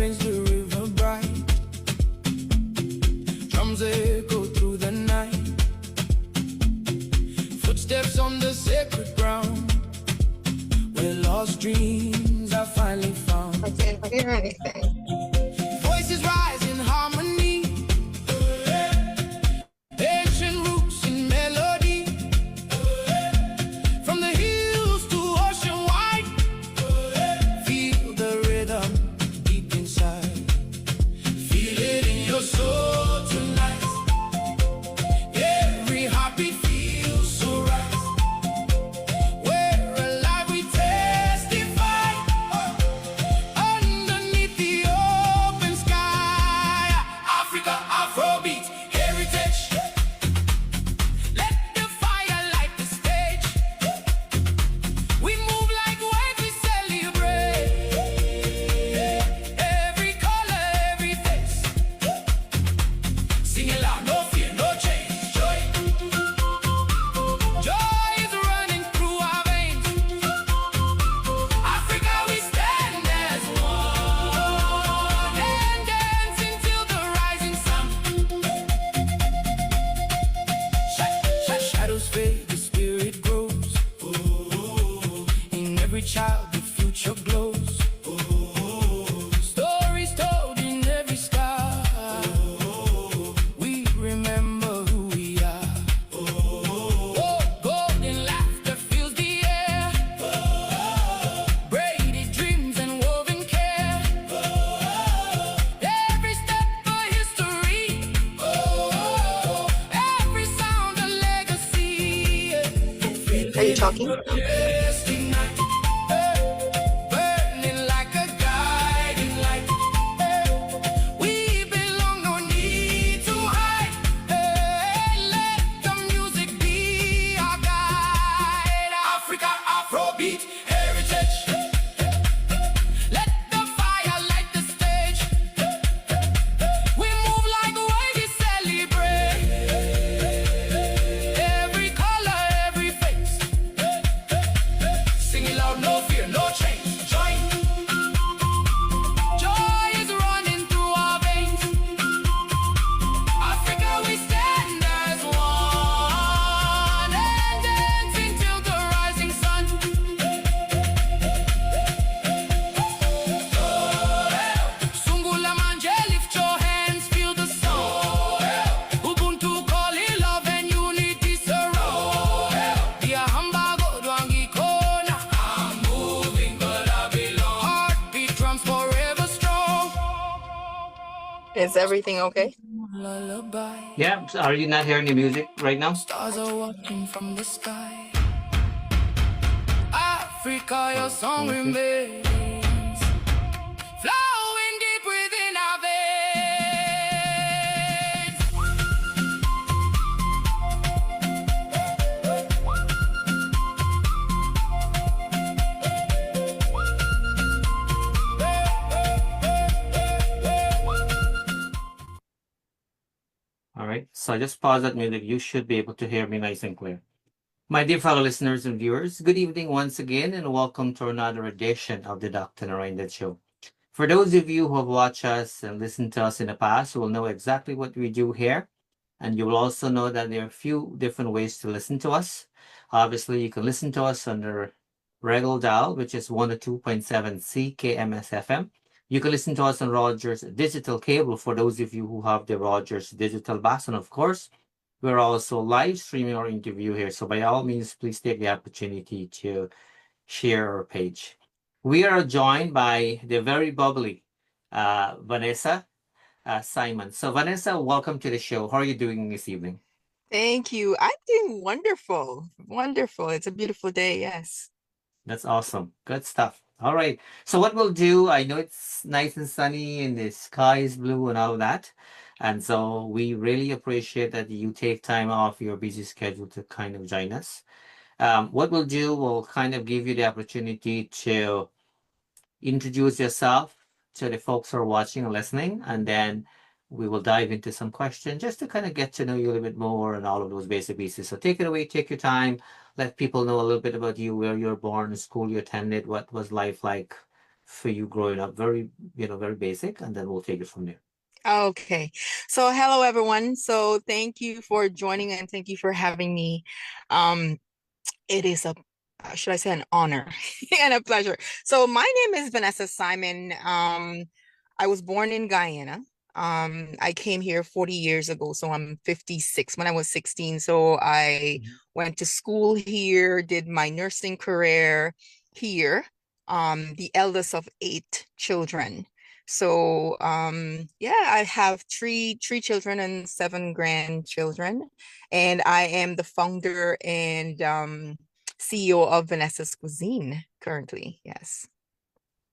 veins the river bright. Drums echo through the night. Footsteps on the sacred ground, where lost dreams are finally found. I can't hear anything. Voices rise in harmony, ancient roots in melody. From the hills to ocean wide, feel the rhythm deep inside. Feel it in your soul tonight. Every heartbeat feels so right. We're alive, we testify. Underneath the open sky, Africa, Afrobeat, heritage. Let the fire light the stage. We move like waves, we celebrate. Every color, every face. Sing it loud, no fear, no change. Joy, joy is running through our veins. Africa, we stand as one and dance until the rising sun. Shadows fade, the spirit grows. In every child, the future glows. Stories told in every sky. We remember who we are. Oh, golden laughter fills the air. Braided dreams and woven care. Every step a history. Every sound a legacy. Are you talking? Everlasting night, burning like a guiding light. We belong, no need to hide. Let the music be our guide. Africa, Afrobeat, heritage. Let the fire light the stage. We move like waves, we celebrate. Every color, every face. Sing it loud, no fear, no change. Join. Joy is running through our veins. Africa, we stand as one and dance until the rising sun. Sungula manje, lift your hands, feel the soul. Ubuntu, call it love and unity surround. Dia hambago, dwangi kona. I'm moving, but I belong. Heartbeat drums forever strong. Is everything okay? Lullaby. Yeah, so are you not hearing the music right now? Stars are watching from the sky. Africa, your song Okay. remains flowing deep within our veins. All right, so I just pause that music. You should be able to hear me nice and clear. My dear fellow listeners and viewers, good evening once again, and welcome to another edition of the Dr. Narine Dat Show. For those of you who have watched us and listened to us in the past, you will know exactly what we do here. And you will also know that there are a few different ways to listen to us. Obviously, you can listen to us under regular dial, which is 102.7 CKMS FM. You can listen to us on Rogers Digital Cable for those of you who have the Rogers Digital Box. And of course, we're also live streaming our interview here. So by all means, please take the opportunity to share our page. We are joined by the very bubbly Vanessa Simon. So Vanessa, welcome to the show. How are you doing this evening? Thank you. I'm doing wonderful. Wonderful. It's a beautiful day. Yes. That's awesome. Good stuff. All right. So what we'll do, I know it's nice and sunny and the sky is blue and all of that. And so we really appreciate that you take time off your busy schedule to kind of join us. What we'll do, we'll kind of give you the opportunity to introduce yourself to the folks who are watching and listening, and then we will dive into some questions just to kind of get to know you a little bit more and all of those basic pieces. So take it away, take your time, let people know a little bit about you, where you're born, the school you attended, what was life like for you growing up? Very, very basic, and then we'll take it from there. Okay. So hello everyone. So thank you for joining and thank you for having me. Um, it is a should I say an honor and a pleasure. So my name is Vanessa Simon. I was born in Guyana. I came here 40 years ago, so I'm 56 when I was 16. So I Mhm. went to school here, did my nursing career here. The eldest of eight children. So yeah, I have three children and seven grandchildren, and I am the founder and CEO of Vanessa's Cuisine currently. Yes.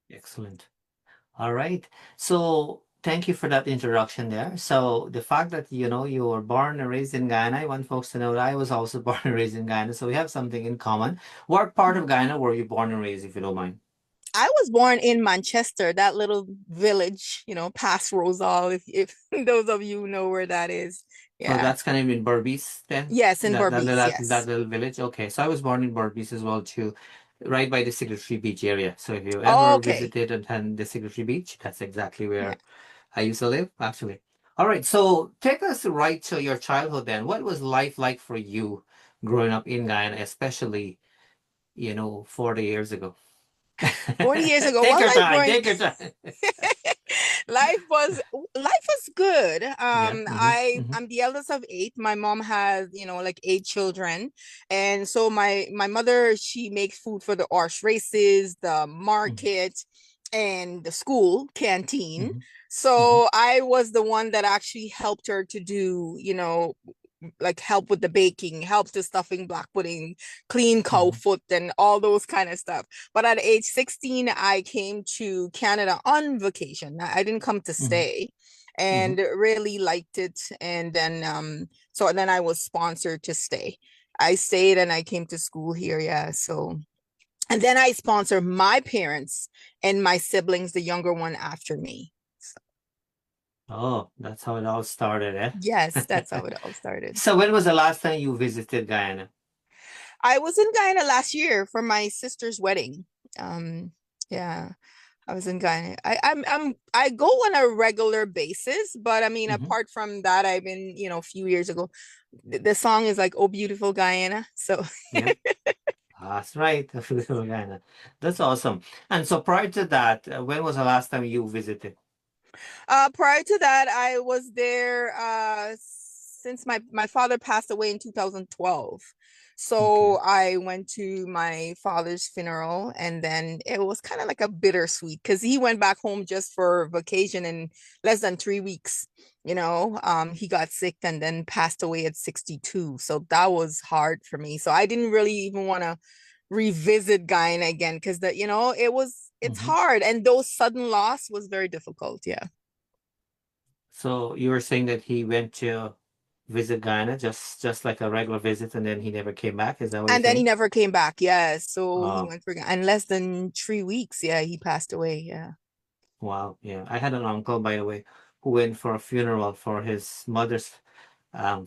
Excellent. All right. So thank you for that introduction there. So the fact that you were born and raised in Guyana, I want folks to know that I was also born and raised in Guyana, so we have something in common. What part of Guyana were you born and raised, if you don't mind? I was born in Manchester, that little village, past Rosal, if those of you know where that is. So Yeah. that's kind of in Berbice then? Yes, in That, that, Berbice, that, that yes. little village? Okay. So I was born in Berbice as well too, right by the Signatory Beach area. So if you ever Okay. visited and the Signatory Beach, that's exactly Yeah. where I used to live, actually. All right. So take us right to your childhood then. What was life like for you growing up in Guyana, especially, 40 years ago? 40 years ago, Take well, your life time. growing Take your time. life was good. Yeah. I'm the eldest of eight. My mom has, like eight children. And so my mother, she makes food for the horse races, the hmm market, and the school canteen. hmm hmm So I was the one that actually helped her to do, like help with the baking, help the stuffing black pudding, clean cow hmm foot, and all those kind of stuff. But at age 16, I came to Canada on vacation. I didn't come to hmm stay hmm and really liked it. And then so then I was sponsored to stay. I stayed and I came to school here, yeah. So and then I sponsor my parents and my siblings, the younger one after me. So, Oh, that's how it all started, yes, that's eh? how it all started. So when was the last time you visited Guyana? I was in Guyana last year for my sister's wedding. Um, yeah, I was in Guyana. I go on a regular basis, but I mean, hmm apart from that, I've been, a few years ago. The song is like "Oh Beautiful Guyana," so Yeah, that's right. Guyana. That's awesome. And so prior to that, when was the last time you visited? Prior to that, I was there since my father passed away in 2012. So Okay. I went to my father's funeral, and then it was kind of like a bittersweet because he went back home just for vacation in less than 3 weeks. He got sick and then passed away at 62. So that was hard for me. So I didn't really even want to revisit Guyana again because it's hmm hard, and those sudden loss was very difficult. Yeah. So you were saying that he went to visit Guyana, just like a regular visit, and then he never came back. Is that what you're And then he saying? never came back. Yeah. So he Oh, went for in less than 3 weeks. Yeah, he passed away. Yeah. wow. Yeah. I had an uncle, by the way, who went for a funeral for his mother's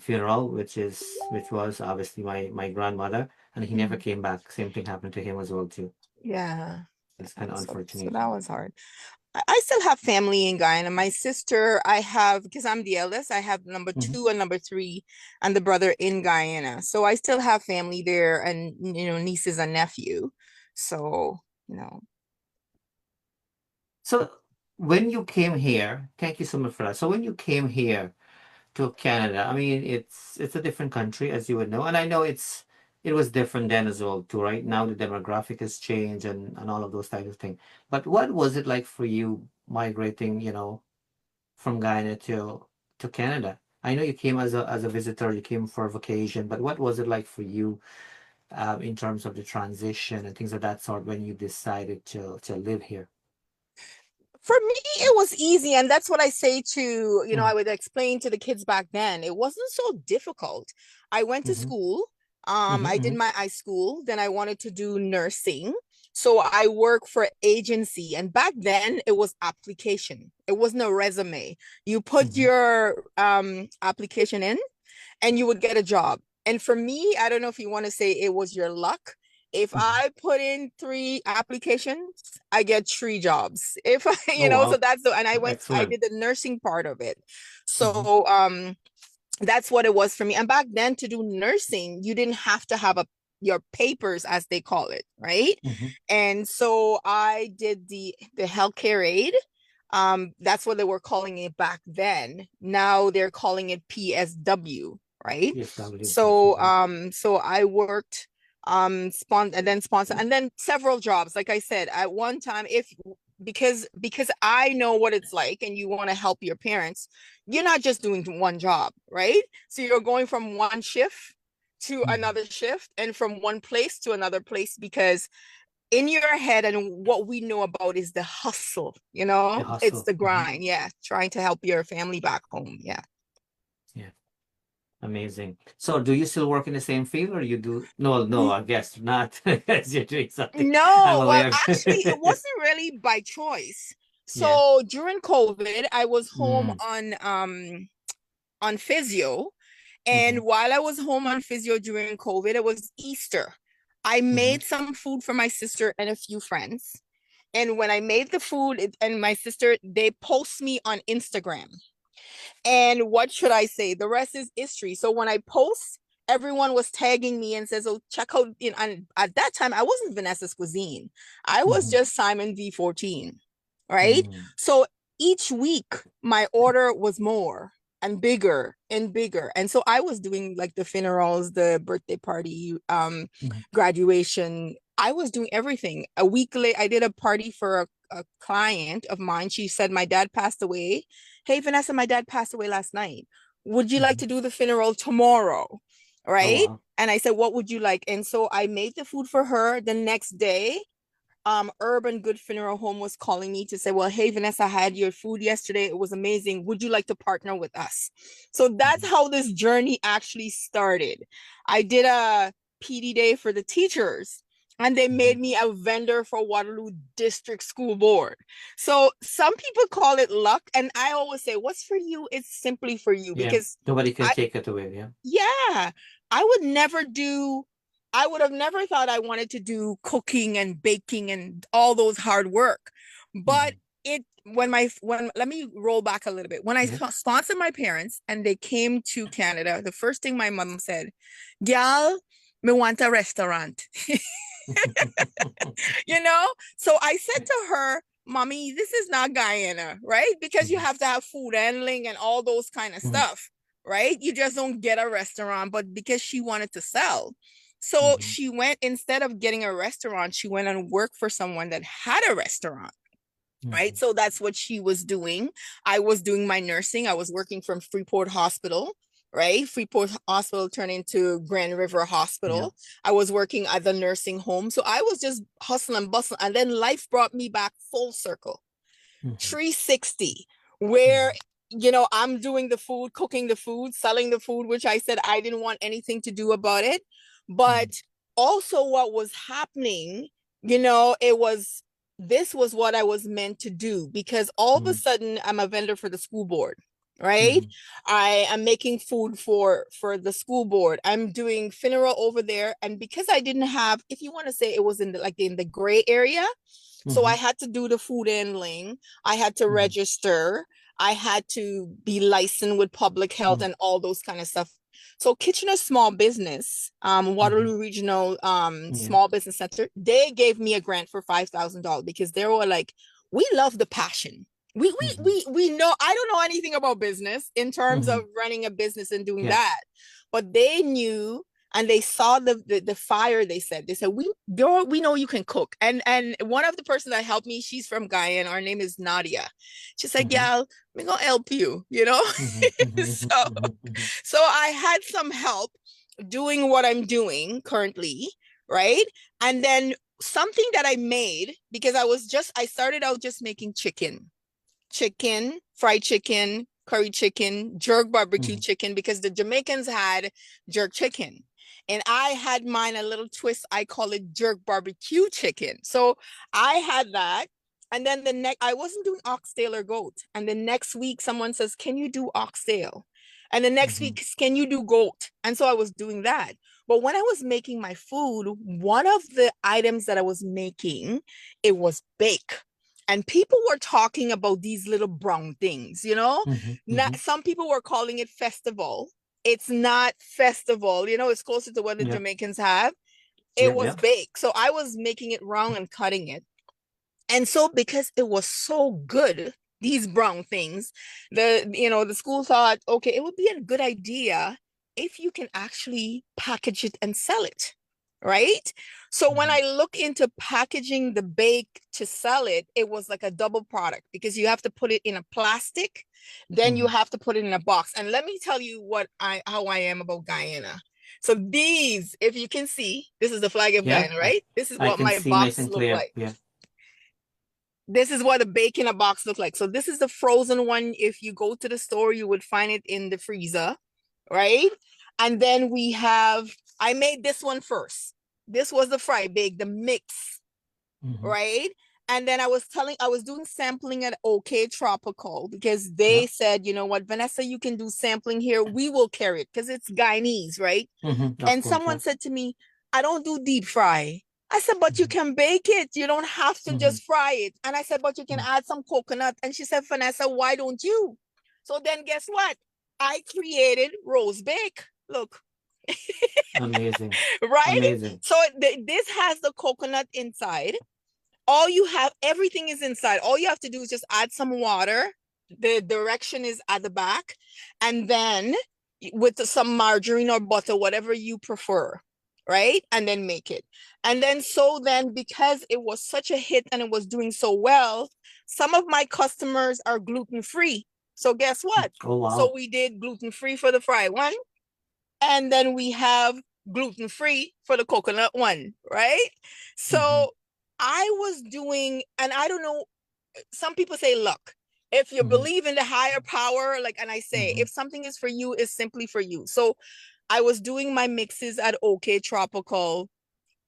funeral, which was obviously my grandmother, and he never Mhm. came back. Same thing happened to him as well too. Yeah. It's Yeah. kind of So unfortunate. that was hard. I still have family in Guyana. My sister, I have, because I'm the eldest, I have number hmm two and number three and the brother in Guyana. So I still have family there and, nieces and nephew. So, you know, So when you came here, thank you so much for that. So when you came here to Canada, I mean it's a different country as you would know, and I know it was different then as well too, right? Now the demographic has changed and all of those types of things. But what was it like for you migrating, from Guyana to Canada? I know you came as a visitor, you came for a vacation, but what was it like for you in terms of the transition and things of that sort when you decided to live here? for me, it was easy. And that's what I say to, I Mm-hmm. would explain to the kids back then. It wasn't so difficult. I went to Mm-hmm. school. I did Mm-hmm. my high school. Then I wanted to do nursing. So I work for agency. And back then it was application. It wasn't a resume. You put Mm-hmm. your application in and you would get a job. And for me, I don't know if you want to say it was your luck. If I put in 3 applications, I get 3 jobs. If I, Oh, so wow. that's the, and I Excellent. did the nursing part of it. Mhm. So that's what it was for me. And back then, to do nursing, you didn't have to have your papers, as they call it, right? Mhm. And so I did the healthcare aid. That's what they were calling it back then. Now they're calling it PSW, right? PSW. Okay. So so I worked sponsor and then several jobs. Like I said, at one time, if because I know what it's like and you want to help your parents, you're not just doing one job, right? So you're going from one shift to Mhm. another shift and from one place to another place, because in your head, and what we know about is the hustle, The it's hustle. the Mhm. grind. Yeah, trying to help your family back home. Yeah. Yeah. Amazing. So do you still work in the same field or you do? No, no, I guess not. As you're doing something. I'm No, well, aware. actually, it wasn't really by choice. Yeah. So during COVID, I was home Mm. on physio. Mhm. And while I was home on physio during COVID, it was Easter. I Mhm. made some food for my sister and a few friends. And when I made the food, and my sister, they post me on Instagram. And what should I say? The rest is history. So when I post, everyone was tagging me and says, "Oh, check out." And at that time, I wasn't Vanessa's Cuisine. I was Mhm. just Simon V14, right? Mm. So each week, my order was more and bigger and bigger. And so I was doing like the funerals, the birthday party, Mhm. graduation. I was doing everything. A week later, I did a party for a client of mine. She said, "My dad passed away. Hey, Vanessa, my dad passed away last night. Would you like Mhm. to do the funeral tomorrow?" Oh, Right? wow. And I said, "What would you like?" And so I made the food for her. The next day, Urban Good Funeral Home was calling me to say, "Well, hey, Vanessa, I had your food yesterday. It was amazing. Would you like to partner with us?" So that's Mhm. how this journey actually started. I did a PD day for the teachers, and they Mhm. made me a vendor for Waterloo District School Board. So some people call it luck. And I always say, what's for you, it's simply for you. Yeah. Because Nobody can I, take it away. Yeah. yeah, I would never do, I would have never thought I wanted to do cooking and baking and all those hard work. But Mhm. let me roll back a little bit. When I Yeah. sponsored my parents and they came to Canada, the first thing my mom said, "Gal, me want a restaurant." you know? So I said to her, "Mommy, this is not Guyana, right? Because you Mhm. have to have food handling and all those kind of Mhm. stuff, right? You just don't get a restaurant." But because she wanted to sell, so Mhm. she went, instead of getting a restaurant, she went and worked for someone that had a restaurant. Right. Mhm. So that's what she was doing. I was doing my nursing. I was working from Freeport Hospital, right? Freeport Hospital turned into Grand River Yeah. Hospital. I was working at the nursing home. So I was just hustling and bustling. And then life brought me back full circle, Mhm. 360, where, Mhm. I'm doing the food, cooking the food, selling the food, which I said I didn't want anything to do about it. But Mhm. also, what was happening, it was, this was what I was meant to do, because all of a Mhm. sudden I'm a vendor for the school board. Right. Mhm. I am making food for the school board. I'm doing funeral over there. And because I didn't have, if you want to say, it was in the gray area, so I Mhm. had to do the food handling. I had to Mhm. register. I had to be licensed with public health Mhm. and all those kind of stuff. So Kitchener Small Business, Mhm. Waterloo Regional Yeah. Small Business Center, they gave me a grant for $5,000, because they were like, "We love the passion. Mhm. We know, I don't know anything about business in terms of Mhm. running a business and doing Yeah. that, but they knew, and they saw the fire. They said, we know you can cook." And one of the person that helped me, she's from Guyana, her name is Nadia. She's like, Mhm. "Yeah, we're gonna help you." Mhm. Mhm. So Mhm. Mhm. so I had some help doing what I'm doing currently, right? And then something that I made, because I started out just making chicken, fried chicken, curry chicken, jerk barbecue Mhm. chicken, because the Jamaicans had jerk chicken. And I had mine a little twist. I call it jerk barbecue chicken. So I had that. And then I wasn't doing oxtail or goat. And the next week, someone says, "Can you do oxtail?" And the next Mhm. week, "Can you do goat?" And so I was doing that. But when I was making my food, one of the items that I was making, it was bake. And people were talking about these little brown things, you know? Mm-hmm. Some people were calling it festival. It's not festival, you know, it's closer to what the Yeah. Jamaicans have. It Yeah. was Yeah. baked. So I was making it round and cutting it. And so because it was so good, these brown things, the school thought, okay, it would be a good idea if you can actually package it and sell it, right? So when I look into packaging the bake to sell it, it was like a double product because you have to put it in a plastic, then you have to put it in a box. And let me tell you how I am about Guyana. So these, if you can see, this is the flag of Yeah. Guyana, right? This is I what can my see nice box and look clear. like. Yeah. This is what a bake in a box look like. So this is the frozen one. If you go to the store, you would find it in the freezer, right? And then I made this one first. This was the fry bake, the mix, right? And then I was doing sampling at OK Tropical because they said, you know what, Vanessa, you can do sampling here. We will carry it because it's Guyanese, right? Of And course, someone yeah. said to me, I don't do deep fry. I said, but you can bake it. You don't have to just fry it. And I said, but you can add some coconut. And she said, Vanessa, why don't you? So then guess what? I created rose bake. Look, Amazing. right? Amazing. So this has the coconut inside. Everything is inside. All you have to do is just add some water. The direction is at the back. And then with some margarine or butter, whatever you prefer, right? And then make it. And then because it was such a hit and it was doing so well, some of my customers are gluten-free. So guess what? Oh, wow. So we did gluten-free for the fried one. And then we have gluten-free for the coconut one, right? So I was doing, and I don't know, some people say, look, if you believe in the higher power, and I say, if something is for you, it's simply for you. So I was doing my mixes at OK Tropical,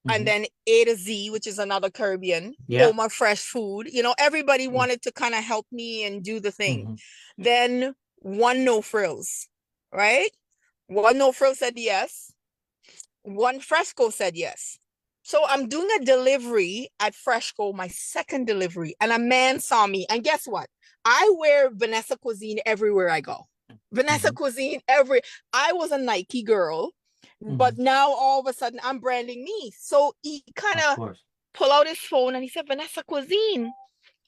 and then A to Z, which is another Caribbean, Oma Fresh Food. You know, everybody wanted to kind of help me and do the thing. Then one No Frills, right? One No Frills said yes. One Fresco said yes. So I'm doing a delivery at Fresco, my second delivery, and a man saw me. And guess what? I wear Vanessa Cuisine everywhere I go. Vanessa Cuisine I was a Nike girl, but now all of a sudden I'm branding me. So he kind of pulled out his phone and he said, Vanessa Cuisine.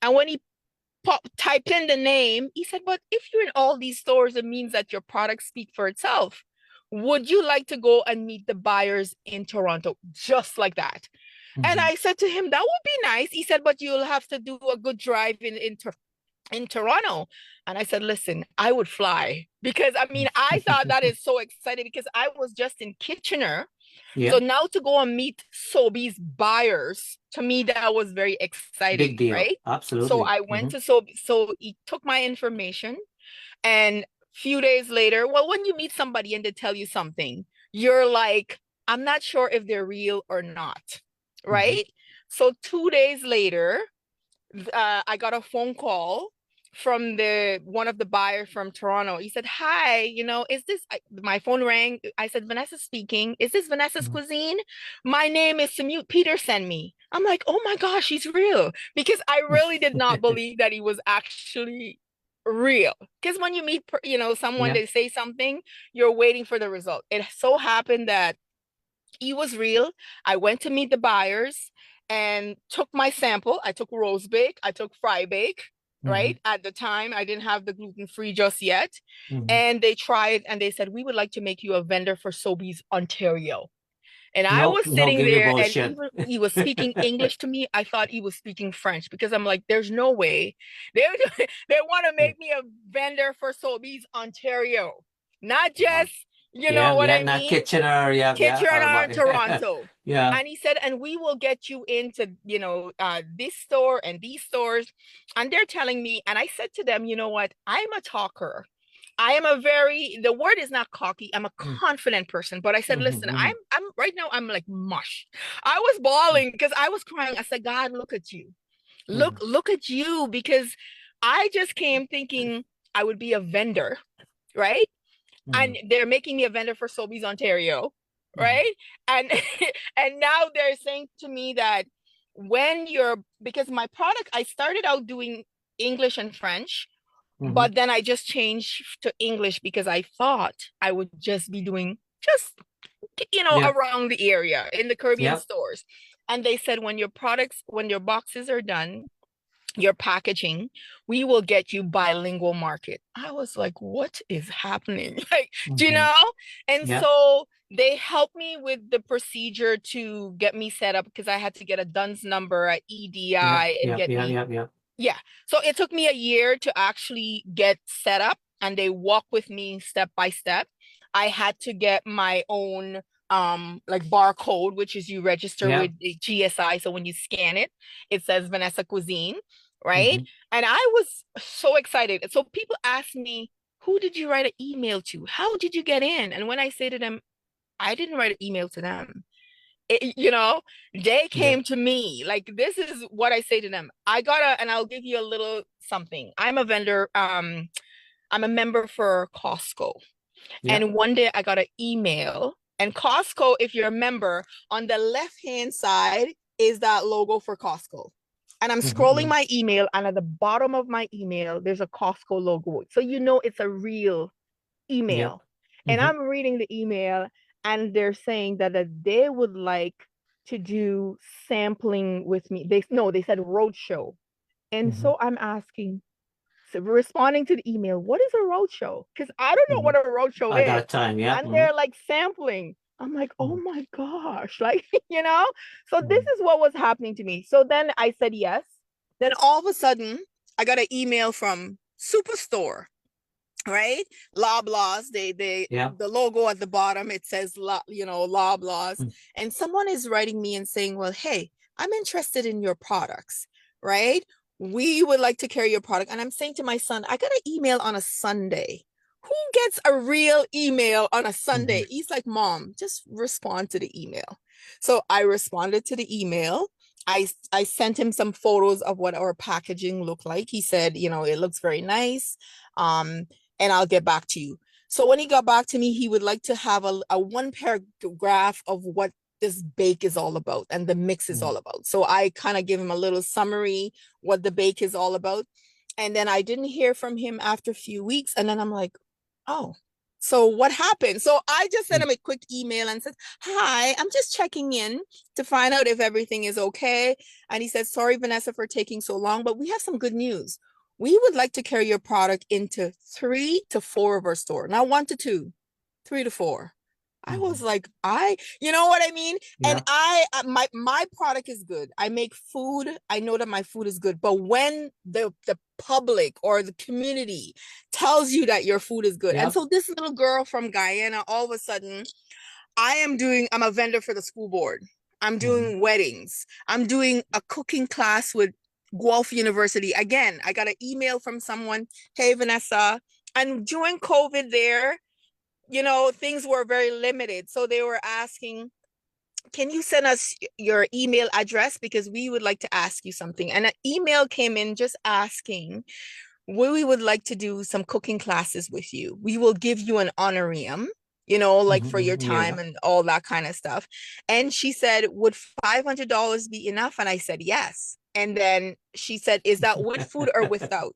And when he typed in the name, he said, but if you're in all these stores, it means that your products speak for itself. Would you like to go and meet the buyers in Toronto? Just like that. And I said to him, that would be nice. He said, but you'll have to do a good drive in Toronto. And I said, listen, I would fly because I thought that is so exciting because I was just in Kitchener. So now to go and meet Sobeys buyers, to me, that was very exciting. Big deal. Right? Absolutely. So I went to Sobeys. So he took my information, and few days later, well, when you meet somebody and they tell you something, you're like, I'm not sure if they're real or not. Right? So 2 days later, I got a phone call from one of the buyers from Toronto. He said, hi, is this, my phone rang. I said, Vanessa speaking. Is this Vanessa's Cuisine? My name is Samute Peterson. I'm like, oh my gosh, he's real. Because I really did not believe that he was actually real. Because when you meet, someone, they say something, you're waiting for the result. It so happened that he was real. I went to meet the buyers and took my sample. I took rose bake, I took fry bake, right? At the time, I didn't have the gluten-free just yet. And they tried and they said, we would like to make you a vendor for Sobeys Ontario. And I was sitting there and he was speaking English to me. I thought he was speaking French because I'm like, there's no way. They want to make me a vendor for Sobeys Ontario. Not just, you know what I mean? Not Kitchener, Kitchener and Toronto. Yeah. And he said, and we will get you into, this store and these stores. And they're telling me, and I said to them, you know what? I'm a talker. I am the word is not cocky. I'm a confident person. But I said, listen, I'm right now, I'm like mush. I was bawling because I was crying. I said, God, look at you. Look at you. Because I just came thinking I would be a vendor, right? And they're making me a vendor for Sobeys Ontario. right? And and now they're saying to me that because my product, I started out doing English and French, but then I just changed to English because I thought I would just be doing just, Yeah. around the area in the Caribbean Yeah. stores. And they said, when your boxes are done, your packaging, we will get you bilingual market. I was like, what is happening? Like, do you know? And Yeah. so they helped me with the procedure to get me set up because I had to get a DUNS number at EDI Yeah. and Yeah. get Yeah. me, Yeah. Yeah. yeah. So it took me a year to actually get set up, and they walk with me step by step. I had to get my own like barcode, which is you register Yeah. with the GSI. So when you scan it, it says Vanessa Cuisine, right? Mm-hmm. And I was so excited. So people ask me, who did you write an email to? How did you get in? And when I say to them, I didn't write an email to them. They Yeah. came to me. Like, this is what I say to them. And I'll give you a little something. I'm a vendor. I'm a member for Costco. Yeah. And one day I got an email. And Costco, if you're a member, on the left-hand side is that logo for Costco. And I'm scrolling my email, and at the bottom of my email, there's a Costco logo. So it's a real Yeah. email. And I'm reading the email, and they're saying that they would like to do sampling with me. They said roadshow. And so I'm asking, so responding to the email, what is a roadshow? Because I don't know what a roadshow At is. that time, yeah. And they're like sampling. I'm like, oh my gosh, like, So this is what was happening to me. So then I said yes. Then all of a sudden, I got an email from Superstore, right? Loblaws. Yeah. The logo at the bottom, it says Loblaws. And someone is writing me and saying, well, hey, I'm interested in your products, right? We would like to carry your product. And I'm saying to my son, I got an email on a Sunday. Who gets a real email on a Sunday? He's like, Mom, just respond to the email. So I responded to the email. I sent him some photos of what our packaging looked like. He said, it looks very nice. And I'll get back to you. So when he got back to me, he would like to have a one paragraph of what this bake is all about and the mix is all about. So I kind of give him a little summary, what the bake is all about. And then I didn't hear from him after a few weeks. And then I'm like, oh, so what happened? So I just sent him a quick email and said, hi, I'm just checking in to find out if everything is okay. And he said, sorry, Vanessa, for taking so long, but we have some good news. We would like to carry your product into 3 to 4 of our store. Not 1 to 2, 3 to 4. I was like, you know what I mean? Yeah. And my product is good. I make food. I know that my food is good. But when the public or the community tells you that your food is good. And so this little girl from Guyana, all of a sudden, I'm a vendor for the school board. I'm doing weddings. I'm doing a cooking class with Guelph University. Again, I got an email from someone, hey, Vanessa. And during COVID there, things were very limited. So they were asking, can you send us your email address? Because we would like to ask you something. And an email came in just asking, we would like to do some cooking classes with you. We will give you an honorarium, like for your time and all that kind of stuff. And she said, would $500 be enough? And I said, yes. And then she said, is that with food or without?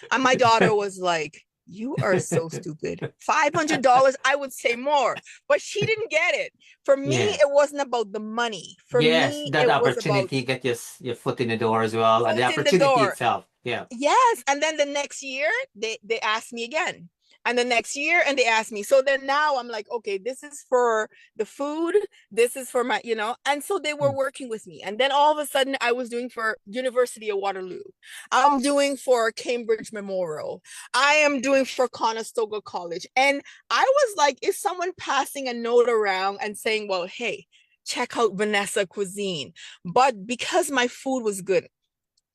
And my daughter was like, you are so stupid. $500, I would say more, but she didn't get it. For me, it wasn't about the money. For me, that it was about opportunity, get your foot in the door as well, and the foot in the opportunity door. itself. Yeah. Yes. And then the next year, they asked me again. And the next year, and they asked me. So then now I'm like, okay, this is for the food. This is for my, and so they were working with me. And then all of a sudden I was doing for University of Waterloo. I'm doing for Cambridge Memorial. I am doing for Conestoga College. And I was like, is someone passing a note around and saying, well, hey, check out Vanessa Cuisine. But because my food was good,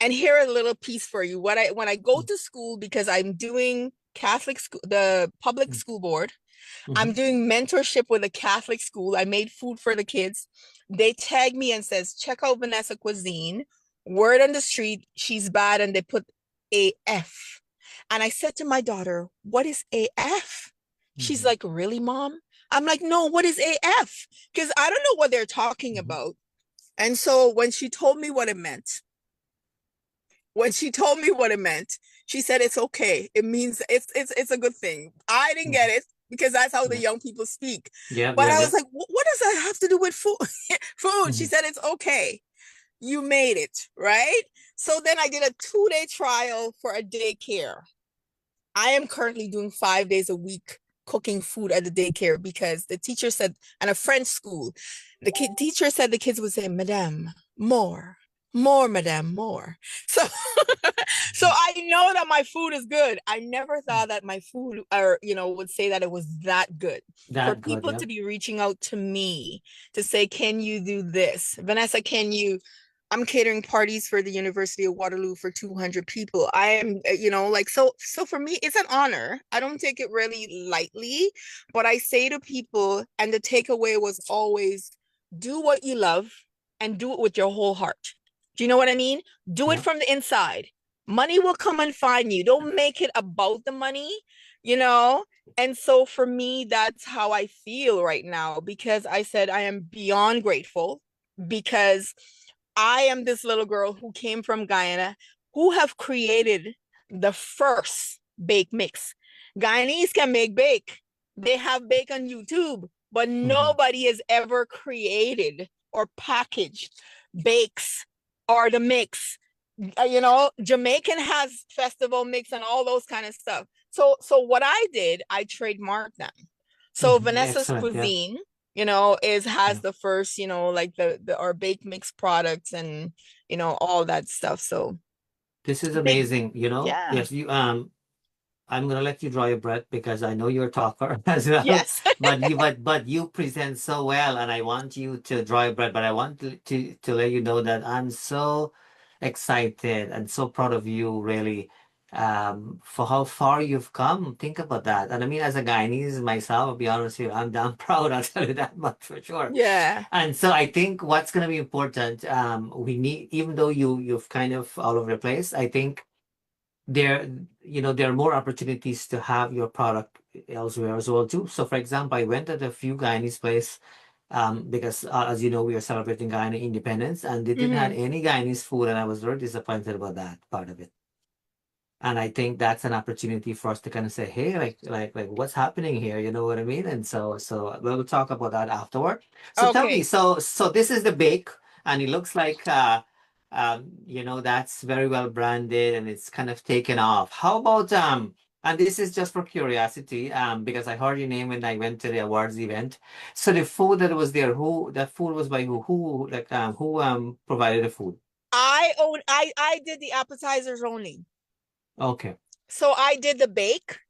and here a little piece for you. When I go to school, because I'm doing Catholic school, the public school board, I'm doing mentorship with a Catholic school. I made food for the kids. They tag me and says, check out Vanessa Cuisine. Word on the street, she's bad. And they put AF. And I said to my daughter, what is AF? She's like, really, Mom? I'm like, no, what is AF? Because I don't know what they're talking about. And so when she told me what it meant, she said it's okay. It means it's a good thing. I didn't get it because that's how the Yeah. young people speak. Yeah, But yeah, I yeah. was like, what does that have to do with food? Food. She said it's okay. You made it, right? So then I did a 2-day trial for a daycare. I am currently doing 5 days a week cooking food at the daycare because the teacher said, and a French school, teacher said the kids would say, Madame, more, Madame, more. So, so I know that my food is good. I never thought that my food, or would say that it was that good. For That good, people yeah. to be reaching out to me to say, can you do this, Vanessa? Can you? I'm catering parties for the University of Waterloo for 200 people. I am, like, so for me, it's an honor. I don't take it really lightly, but I say to people, and the takeaway was always do what you love and do it with your whole heart. Do you know what I mean? Do it Yeah. from the inside. Money will come and find you. Don't make it about the money, you know? And so for me, that's how I feel right now because I said I am beyond grateful because I am this little girl who came from Guyana who have created the first bake mix. Guyanese can make bake. They have bake on YouTube, but nobody has ever created or packaged bakes or the mix. Jamaican has festival mix and all those kind of stuff. So what I did, I trademarked them. So Vanessa's Excellent, yeah. Cuisine, has the first, like the our bake mix products and all that stuff. So This is big, amazing. yeah. Yes, I'm gonna let you draw your breath because I know you're a talker as well. Yes. But you present so well, and I want you to draw your breath. But I want to let you know that I'm so excited and so proud of you, really, for how far you've come. Think about that. And I mean, as a Guyanese myself, I'll be honest with you, I'm damn proud. I'll tell you that much for sure. Yeah. And so I think what's gonna be important, we need, even though you've kind of all over the place, I think there there are more opportunities to have your product elsewhere as well too. So for example, I went at a few Guyanese place because as you know, we are celebrating Guyana independence and they didn't have Mm-hmm. any Guyanese food, and I was very disappointed about that part of it. And I think that's an opportunity for us to kind of say, hey, like what's happening here? You know what I mean? And so we'll talk about that afterward. So tell me, Okay. so this is the bake, and it looks like that's very well branded and it's kind of taken off. How about and this is just for curiosity, because I heard your name when I went to the awards event. So the food that was there, that food was by who provided the food? I did the appetizers only. Okay. So I did the bake.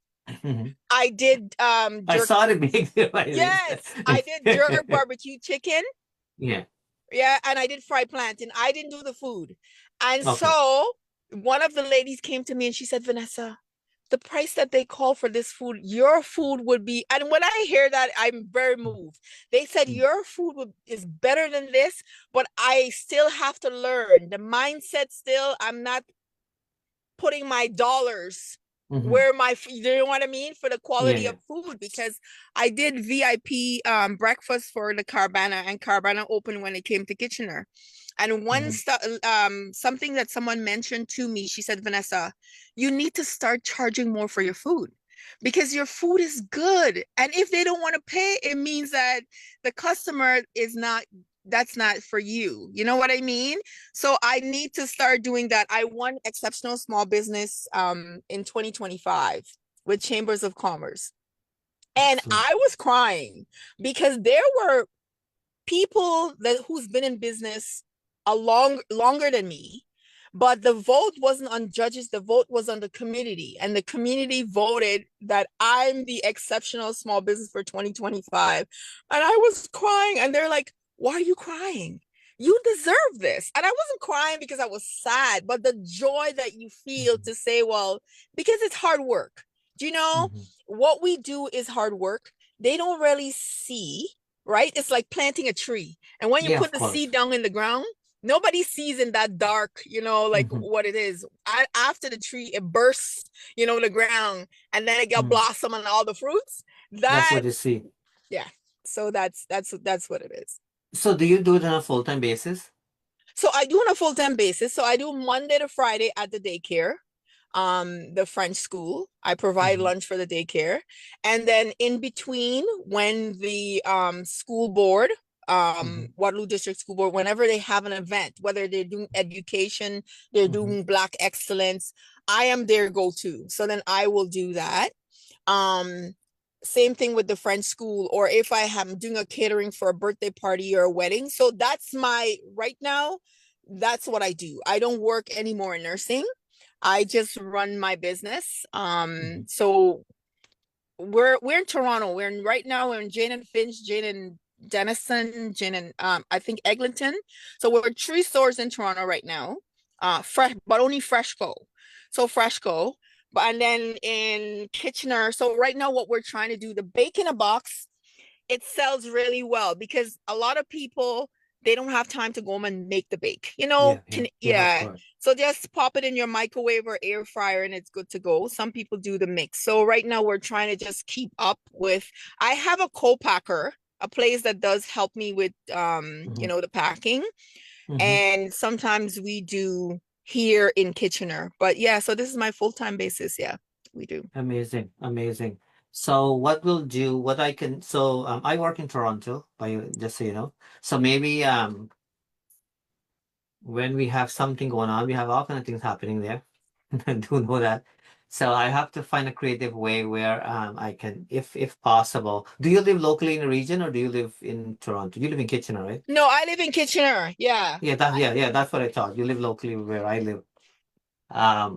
I did I jerk. saw the big devices. Yes, I did jerk barbecue chicken. Yeah. Yeah, and I did fried plantain. I didn't do the food. And Okay. so one of the ladies came to me and she said, Vanessa, the price that they call for this food, your food would be, and when I hear that, I'm very moved. They said your food is better than this, but I still have to learn the mindset still. I'm not putting my dollars where you know what I mean, for the quality Yeah. of food, because I did VIP breakfast for the Carvana, and Carvana opened when it came to Kitchener. And something that someone mentioned to me, she said, Vanessa, you need to start charging more for your food because your food is good. And if they don't want to pay, it means that the customer that's not for you. You know what I mean? So I need to start doing that. I won Exceptional Small Business in 2025 with Chambers of Commerce. And Excellent. I was crying because there were people who's been in business longer than me, but the vote wasn't on judges, the vote was on the community, and the community voted that I'm the exceptional small business for 2025. And I was crying, and they're like, why are you crying? You deserve this. And I wasn't crying because I was sad, but the joy that you feel to say, well, because it's hard work. Do you know what we do is hard work? They don't really see, right? It's like planting a tree. And when you Yeah, put of the seed course. down in the ground, nobody sees in that dark, like what it is. After the tree, it bursts, the ground, and then it got blossom and all the fruits. That's That what you see. Yeah. So that's what it is. So do you do it on a full-time basis? So I do on a full-time basis. So I do Monday to Friday at the daycare, the French school. I provide Mhm, lunch for the daycare. And then in between, when the school board, mhm, Waterloo District School Board, whenever they have an event, whether they're doing education, they're mhm, doing Black excellence, I am their go-to. So then I will do that. Um, Same thing with the French school, or if I am doing a catering for a birthday party or a wedding. So that's my right now, that's what I do. I don't work anymore in nursing. I just run my business. mhm. So we're in Toronto. Right now we're in Jane and Finch, Jane and Denison, Jane and I think Eglinton. So we're 3 stores in Toronto right now. Fresh, but only Freshco. So Freshco. But and then in Kitchener. So right now what we're trying to do, the bake in a box, it sells really well because a lot of people, they don't have time to go home and make the bake. Yeah, yeah, yeah, of Yeah. course. So just pop it in your microwave or air fryer and it's good to go. Some people do the mix. So right now we're trying to just keep up with. I have a co-packer, a place that does help me with Mhm, the packing. mhm. And sometimes we do here in Kitchener. But yeah, so this is my full-time basis. Yeah, we do. Amazing, amazing. So what I can, so I work in Toronto, just so you know. So maybe when we have something going on, we have all kind of things happening there. I do know that. So I have to find a creative way where I can, if possible. Do you live locally in the region or do you live in Toronto? You live in Kitchener, right? No, I live in Kitchener. Yeah. Yeah, that's what I thought. You live locally where I live.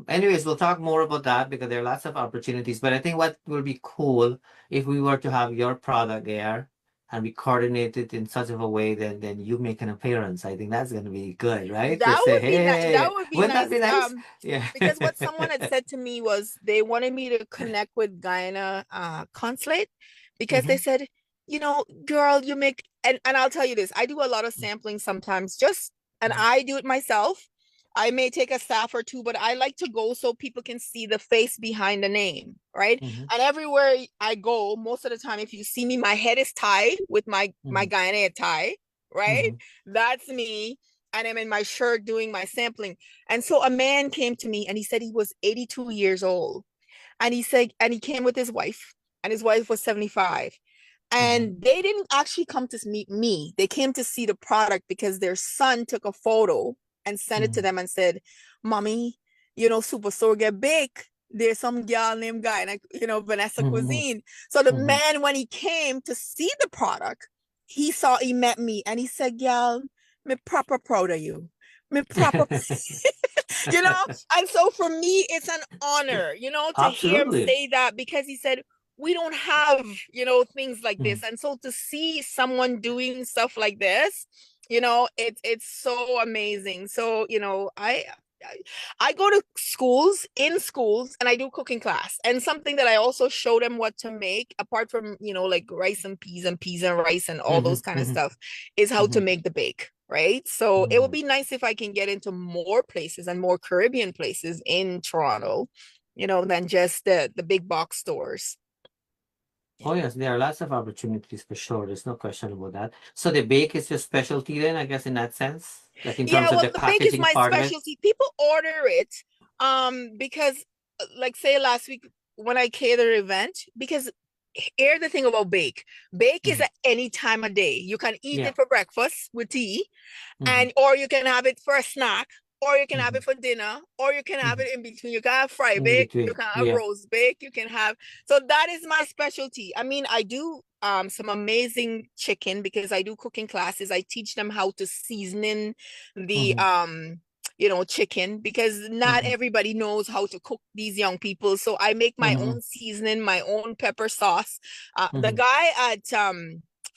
Anyways, we'll talk more about that because there are lots of opportunities. But I think what would be cool if we were to have your product there and we coordinate it in such of a way that then you make an appearance. I think that's going to be good, right? That Just say, would be nice. That hey, would be wouldn't that nice. be nice? Yeah. Because what someone had said to me was they wanted me to connect with Guyana consulate because they Hmm. said, girl, you make and I'll tell you this, I do a lot of sampling sometimes, and I do it myself. I may take a staff or two, but I like to go so people can see the face behind the name, right? Hmm. And everywhere I go, most of the time, if you see me, my head is tied with my Hmm. Guyana tie, right? Hmm. That's me, and I'm in my shirt doing my sampling. And so a man came to me and he said he was 82 years old. And he said, and he came with his wife, and his wife was 75. Hmm. And they didn't actually come to meet me. They came to see the product because their son took a photo and sent it to Hmm. them and said, Mommy, Superstore get big. There's some girl named Guy, and Vanessa Hmm. Cuisine. So the Hmm. man, when he came to see the product, he met me and he said, Girl, me proper proud of you. Me proper, you know? And so for me, it's an honor, to hear him Absolutely. say that because he said, we don't have, things like Hmm. this. And so to see someone doing stuff like this, it's so amazing. So, I go to schools, and I do cooking class. And something that I also show them what to make, apart from, like rice and peas and rice and all Hmm. those kind of Hmm. stuff, is how to Hmm. make the bake. Right. So it would Hmm. be nice if I can get into more places and more Caribbean places in Toronto, than just the big box stores. Oh yes, there are lots of opportunities for sure. There's no question about that. So the bake is your specialty then, I guess, in that sense, like in Yeah, terms of well, the the bake is packaging my part of it. specialty. People order it because like say last week when I cater event, because here's the thing about bake. Bake is Hmm. at any time of day. You can eat Yeah. it for breakfast with tea, Hmm. and or you can have it for a snack, or you can have Hmm. it for dinner, or you can have Hmm. it in between. You can have fry In bake, you between. can have Yeah. roast bake, you can have. So that is my specialty. I mean, I do some amazing chicken because I do cooking classes. I teach them how to season the Hmm. chicken because not Hmm. everybody knows how to cook, these young people. So I make my Hmm. own seasoning, my own pepper sauce. The Hmm. guy at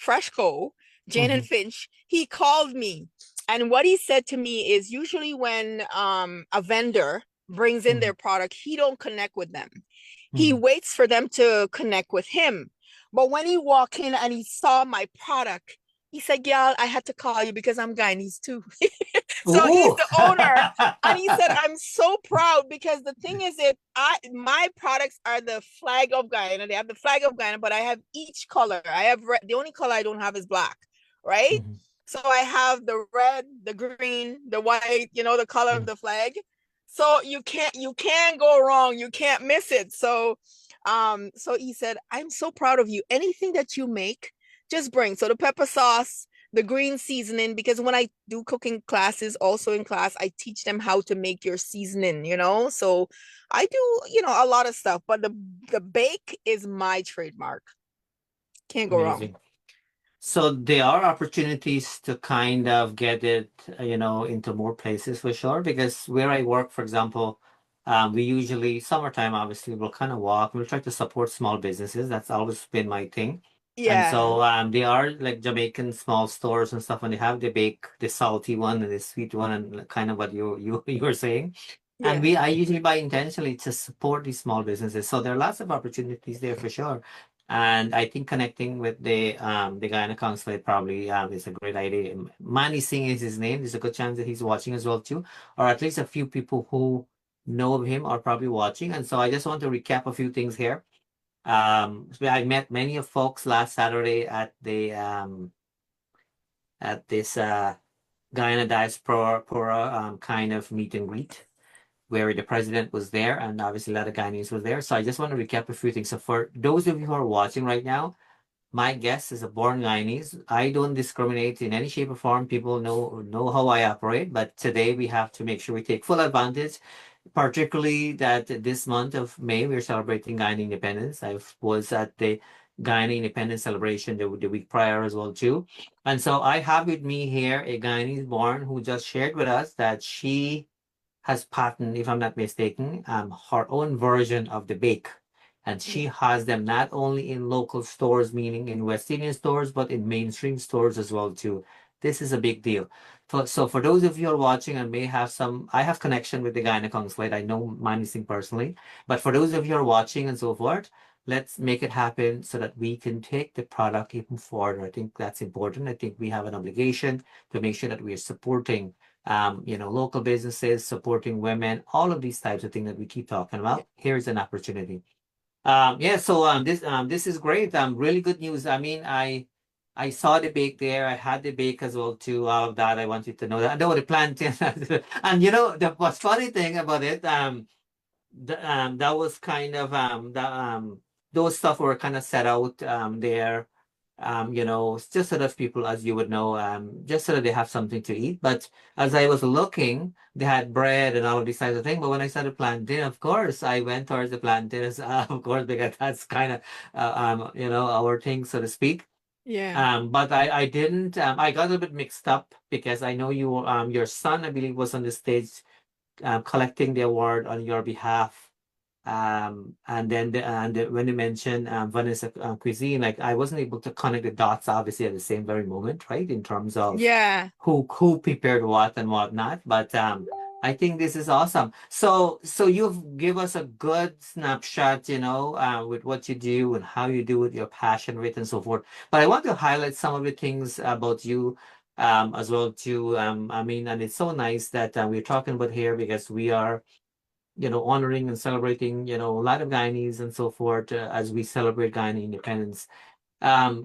Freshco, Jane and Hmm. Finch, he called me, and what he said to me is usually when a vendor brings in Hmm. their product, he don't connect with them. He Hmm. waits for them to connect with him. But when he walked in and he saw my product, he said, "Y'all, I had to call you because I'm Guyanese too." So he's Ooh. the owner. And he said, I'm so proud because the thing is that my products are the flag of Guyana. They have the flag of Guyana, but I have each color. I have the only color I don't have is black, right? Mhm. So I have the red, the green, the white, the color of Mhm. the flag. So you can't go wrong. You can't miss it. So he said, I'm so proud of you. Anything that you make, just bring. So the pepper sauce, the green seasoning, because when I do cooking classes, also in class, I teach them how to make your seasoning. So I do, a lot of stuff, but the bake is my trademark. Can't go wrong. Amazing. So there are opportunities to kind of get it, into more places for sure. Because where I work, for example, we usually summertime, obviously, we'll kind of walk. We'll try to support small businesses. That's always been my thing. And Yeah. so they are like Jamaican small stores and stuff, and they have the bake, the salty one and the sweet one, and kind of what you were saying. And Yeah. I usually buy intentionally to support these small businesses. So there are lots of opportunities there for sure. And I think connecting with the guy in the consulate probably is a great idea. Manny Singh is his name. There's a good chance that he's watching as well too, or at least a few people who know of him are probably watching. And so I just want to recap a few things here. So I met many of folks last Saturday at the at this Guyana diaspora kind of meet and greet where the president was there and obviously a lot of Guyanese was there. So I just want to recap a few things. So for those of you who are watching right now, my guest is a born Guyanese. I don't discriminate in any shape or form. People know how I operate, but today we have to make sure we take full advantage, particularly that this month of May we're celebrating Guyana independence. I was at the Guyana independence celebration the week prior as well too. And so I have with me here a Guyanese born who just shared with us that she has patented, if I'm not mistaken, her own version of the bake. And she Yeah. has them not only in local stores, meaning in West Indian stores, but in mainstream stores as well too. This is a big deal. So for those of you who are watching and may have I have connection with the guy in the consulate. I know Mani Singh personally. But for those of you who are watching and so forth, let's make it happen so that we can take the product even further. I think that's important. I think we have an obligation to make sure that we are supporting local businesses, supporting women, all of these types of things that we keep talking Yeah. about. Here's an opportunity. Yeah, so this is great. Really good news. I mean, I saw the bake there. I had the bake as well too. All of that. I want you to know that. No, the plantain. And the what's funny thing about it, that was kind of those stuff were kind of set out there just so that people, as you would know, just so that they have something to eat. But as I was looking, they had bread and all of these types of things. But when I started plantain, of course, I went towards the plantains, of course, because that's kind of, our thing, so to speak. Yeah. But I didn't, I got a little bit mixed up because I know your son, I believe, was on the stage collecting the award on your behalf. And then when you mentioned Vanessa cuisine, like I wasn't able to connect the dots obviously at the same very moment, right? In terms of Yeah. who prepared what and whatnot. But I think this is awesome. So you've give us a good snapshot, with what you do and how you do it, your passion with and so forth. But I want to highlight some of the things about you as well too. I mean, and it's so nice that we're talking about here because we are honoring and celebrating, a lot of Guyanese and so forth as we celebrate Guyana independence.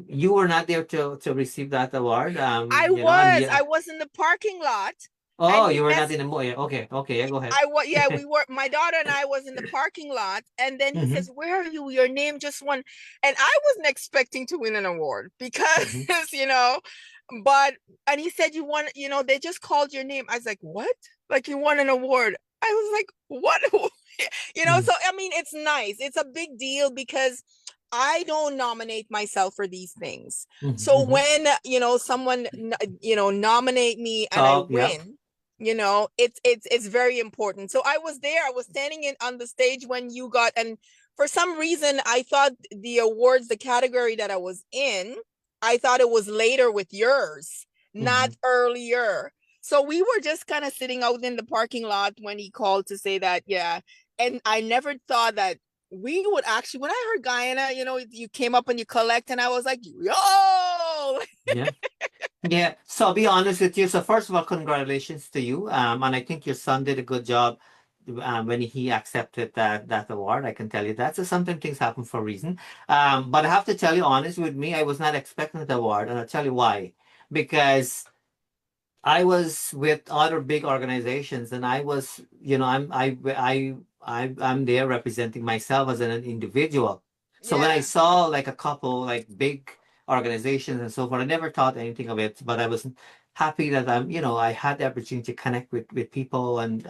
You were not there to receive that award, and I yeah. was in the parking lot and Oh, he you were not messaged in the movie. Okay, okay, yeah, go ahead. I was yeah, we were my daughter and I was in the parking lot and then he Mm-hmm, says, "Where are you? Your name just won." And I wasn't expecting to win an award because, mm-hmm, you know, but and he said you won, they just called your name. I was like, "What? Like you won an award?" I was like, "What?" So I mean, it's nice. It's a big deal because I don't nominate myself for these things. mm-hmm, So mm-hmm. when, someone nominate me and I Oh, yeah. win, it's very important. So I was there. I was standing in on the stage when you got, and for some reason I thought the awards, the category that I was in, I thought it was later with yours, Mm-hmm. not earlier. So we were just kind of sitting out in the parking lot when he called to say that, yeah. And I never thought that we would actually, when I heard Guyana, you came up and you collect, and I was like, yo. Yeah. Yeah, so I'll be honest with you. So first of all, congratulations to you. And I think your son did a good job when he accepted that award. I can tell you that. So sometimes things happen for a reason. But I have to tell you, honest with me, I was not expecting the award, and I'll tell you why. Because I was with other big organizations, and I was, I'm there representing myself as an individual. So when I Yeah. saw like a couple like big organizations and so forth, I never thought anything of it, but I was happy that I had the opportunity to connect with people and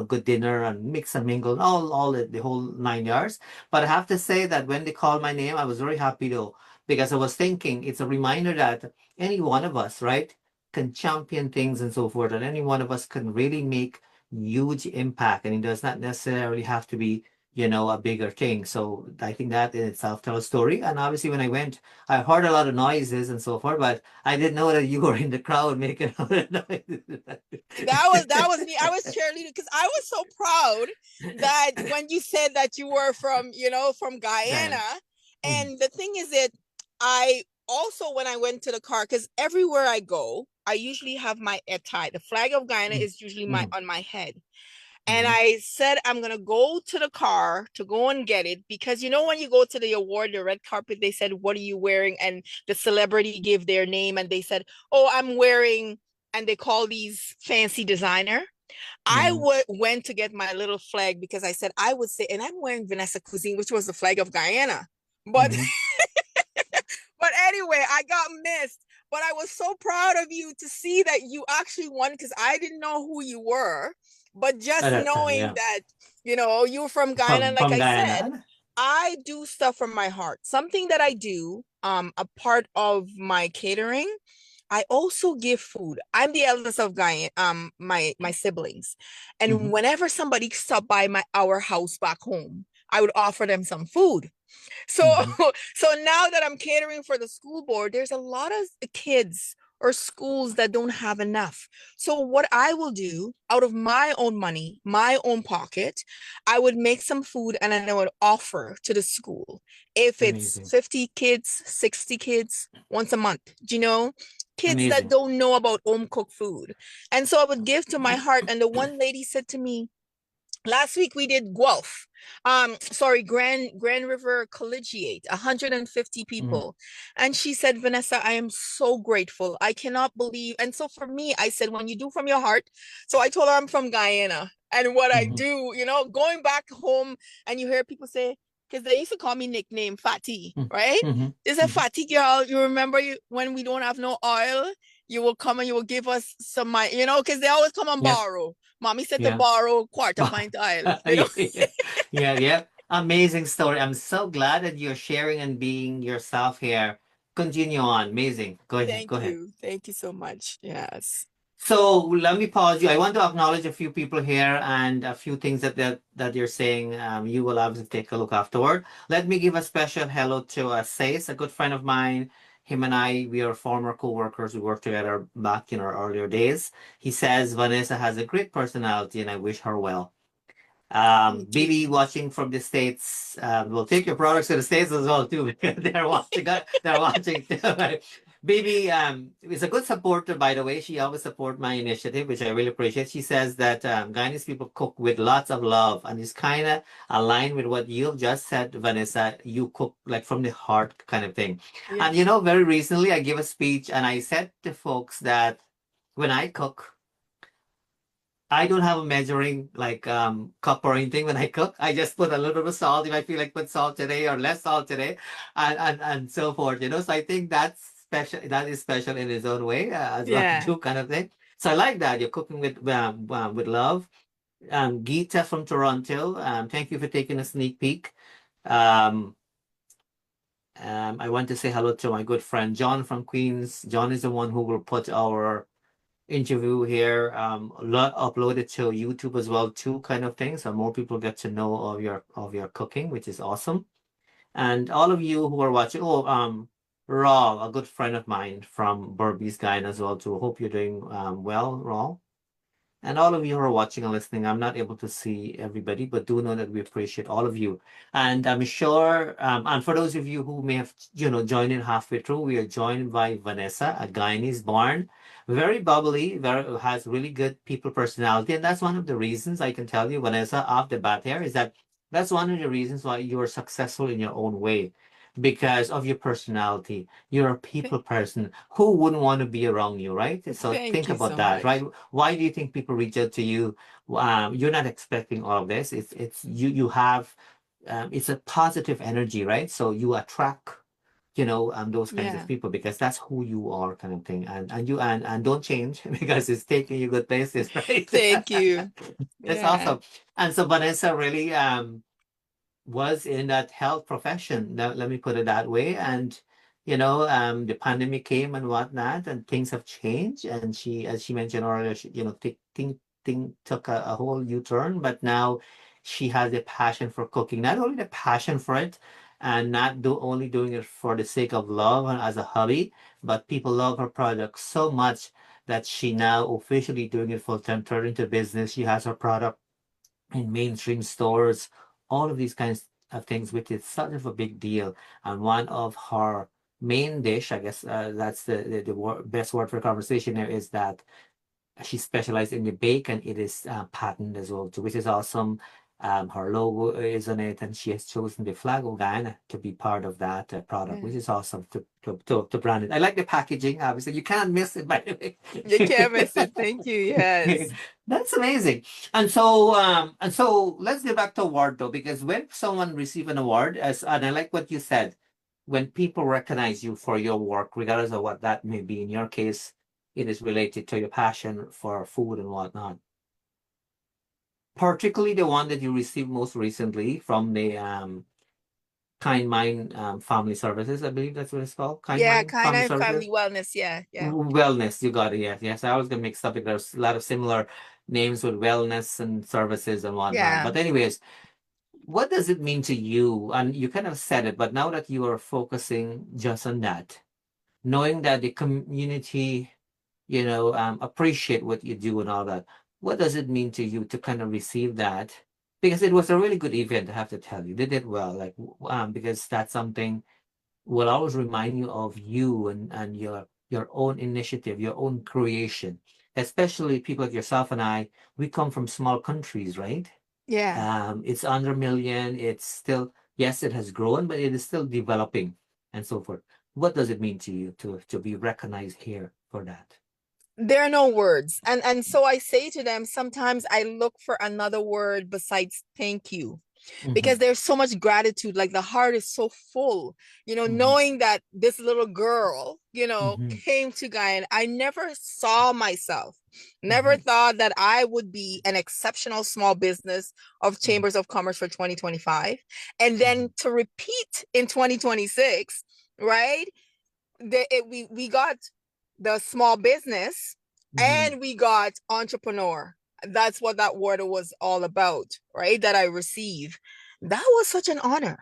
good dinner and mix and mingle and all the whole 9 yards. But I have to say that when they called my name, I was very happy though, because I was thinking it's a reminder that any one of us, right, can champion things and so forth, and any one of us can really make huge impact. And it does not necessarily have to be, a bigger thing. So I think that in itself tells a story. And obviously, when I went, I heard a lot of noises and so forth, but I didn't know that you were in the crowd making all the noises. That was me. I was cheerleading because I was so proud that when you said that you were from, from Guyana. Diana. Mhm, And the thing is that I also, when I went to the car, because everywhere I go, I usually have my tie. The flag of Guyana mhm, is usually my mhm, on my head. And mhm, I said, I'm going to go to the car to go and get it because, when you go to the award, the red carpet, they said, what are you wearing? And the celebrity gave their name and they said, oh, I'm wearing, and they call these fancy designer. I mhm, went to get my little flag because I said I would say, and I'm wearing Vanessa cuisine, which was the flag of Guyana. But mhm. but anyway, I got missed. But I was so proud of you to see that you actually won because I didn't know who you were. But At just that time, knowing yeah. that, you were from Guyana, and like From I said, Guyana. I do stuff from my heart. Something that I do, a part of my catering, I also give food. I'm the eldest of Guyana, my siblings. And Mhm, whenever somebody stopped by our house back home, I would offer them some food. So mhm. so now that I'm catering for the school board, there's a lot of kids or schools that don't have enough. So what I will do out of my own money, my own pocket, I would make some food and then I would offer to the school. If it's Amazing. 50 kids, 60 kids once a month, do you know? Kids that Amazing. don't know about home cooked food. And so I would give to my heart. And the one lady said to me, last week we did Guelph. Sorry, Grand River Collegiate, 150 Mhm, people. And she said, Vanessa, I am so grateful. I cannot believe. And so for me, I said, when you do from your heart. So I told her I'm from Guyana. And what I mhm, do, going back home and you hear people say, because they used to call me nickname Fatty, mhm, right? mhm, They said, mhm. Fatty girl, you remember when we don't have no oil, you will come and you will give us some money, because they always come and Yeah, borrow. Mommy said to yeah. borrow quarter pint oil, Yeah, yeah, yeah, yeah. Amazing story. I'm so glad that you're sharing and being yourself here. Continue on. Amazing. Go ahead. Go Thank ahead. you. Thank you so much. Yes. So let me pause you. I want to acknowledge a few people here and a few things that you're saying. You will obviously take a look afterward. Let me give a special hello to Sais, a good friend of mine. Him and I, we are former co-workers. We worked together back in our earlier days. He says Vanessa has a great personality and I wish her well. Thank Billy you. watching from the States. We'll take your products to the States as well too because they're watching. They're watching too. Right? Bibi is a good supporter, by the way. She always supports my initiative, which I really appreciate. She says that Guyanese people cook with lots of love, and it's kind of aligned with what you've just said, Vanessa. You cook like from the heart, kind of thing. And Yes. very recently I gave a speech, and I said to folks that when I cook, I don't have a measuring like cup or anything when I cook. I just put a little bit of salt if I feel like put salt today or less salt today, and so forth. So I think that's special. That is special in its own way as well Yeah. too, kind of thing. So I like that you're cooking with love. Geeta from Toronto. Thank you for taking a sneak peek. Um, I want to say hello to my good friend John from Queens. John is the one who will put our interview here uploaded to YouTube as well too, kind of thing. So more people get to know of your cooking, which is awesome. And all of you who are watching, Raw, a good friend of mine from Burmese Guyana as well too. Hope you're doing well, Raw. And all of you who are watching and listening, I'm not able to see everybody, but do know that we appreciate all of you. And I'm sure, and for those of you who may have, joined in halfway through, we are joined by Vanessa, a Guyanese born, very bubbly, has really good people personality. And that's one of the reasons I can tell you, Vanessa, off the bat here, is that that's one of the reasons why you are successful in your own way because of your personality. You're a Th- people person. Who wouldn't want to be around you, right? So Thank think you about so that, much. right? Why do you think people reach out to you? You're not expecting all of this. It's you have it's a positive energy, right? So you attract, those kinds of Yeah. people because that's who you are, kind of thing. And don't change because it's taking you good places, right? Thank you. That's Yeah. awesome. And so Vanessa really was in that health profession. Let me put it that way. And the pandemic came and whatnot, and things have changed. And she, as she mentioned earlier, thing took a whole U-turn. But now she has a passion for cooking. Not only the passion for it, and not only doing it for the sake of love and as a hobby, but people love her product so much that she now officially doing it full time, turned into business. She has her product in mainstream stores, all of these kinds of things, which is sort of a big deal. And one of her main dish, I guess that's the best word for conversation here, is that she specialized in the bacon. It is patented as well, too, which is awesome. Her logo is on it, and she has chosen the flag of Guyana to be part of that product, Yeah. which is awesome to brand it. I like the packaging, obviously. You can't miss it, by the You can't miss way. it. Thank you. Yes. That's amazing. And so let's get back to award though, because when someone receive an award, and I like what you said, when people recognize you for your work, regardless of what that may be, in your case, it is related to your passion for food and whatnot. Particularly the one that you received most recently from the Kind Mind Family Services, I believe that's what it's called. Kind Yeah, Mind kind Family of Services. family wellness. Yeah. Yeah. Wellness, you got it. Yes, yes. I always get mixed up because there's a lot of similar names with wellness and services and whatnot. Yeah. But anyways, what does it mean to you? And you kind of said it, but now that you are focusing just on that, knowing that the community, appreciate what you do and all that, what does it mean to you to kind of receive that? Because it was a really good event, I have to tell you. They did well, like, because that's something will always remind you of you and your own initiative, your own creation. Especially people like yourself and I, we come from small countries, right? Yeah. It's under a million. It's still, yes, it has grown, but it is still developing and so forth. What does it mean to you to be recognized here for that? There are no words. And so I say to them, sometimes I look for another word besides thank you, because Mm-hmm, there's so much gratitude. Like the heart is so full, mm-hmm, knowing that this little girl, mm-hmm, came to Guyana. I never saw myself, never mm-hmm, thought that I would be an exceptional small business of mm-hmm, chambers of commerce for 2025. And mm-hmm, then to repeat in 2026, right? We got the small business mm-hmm, and we got entrepreneur. That's what that word was all about, right? That I receive. That was such an honor.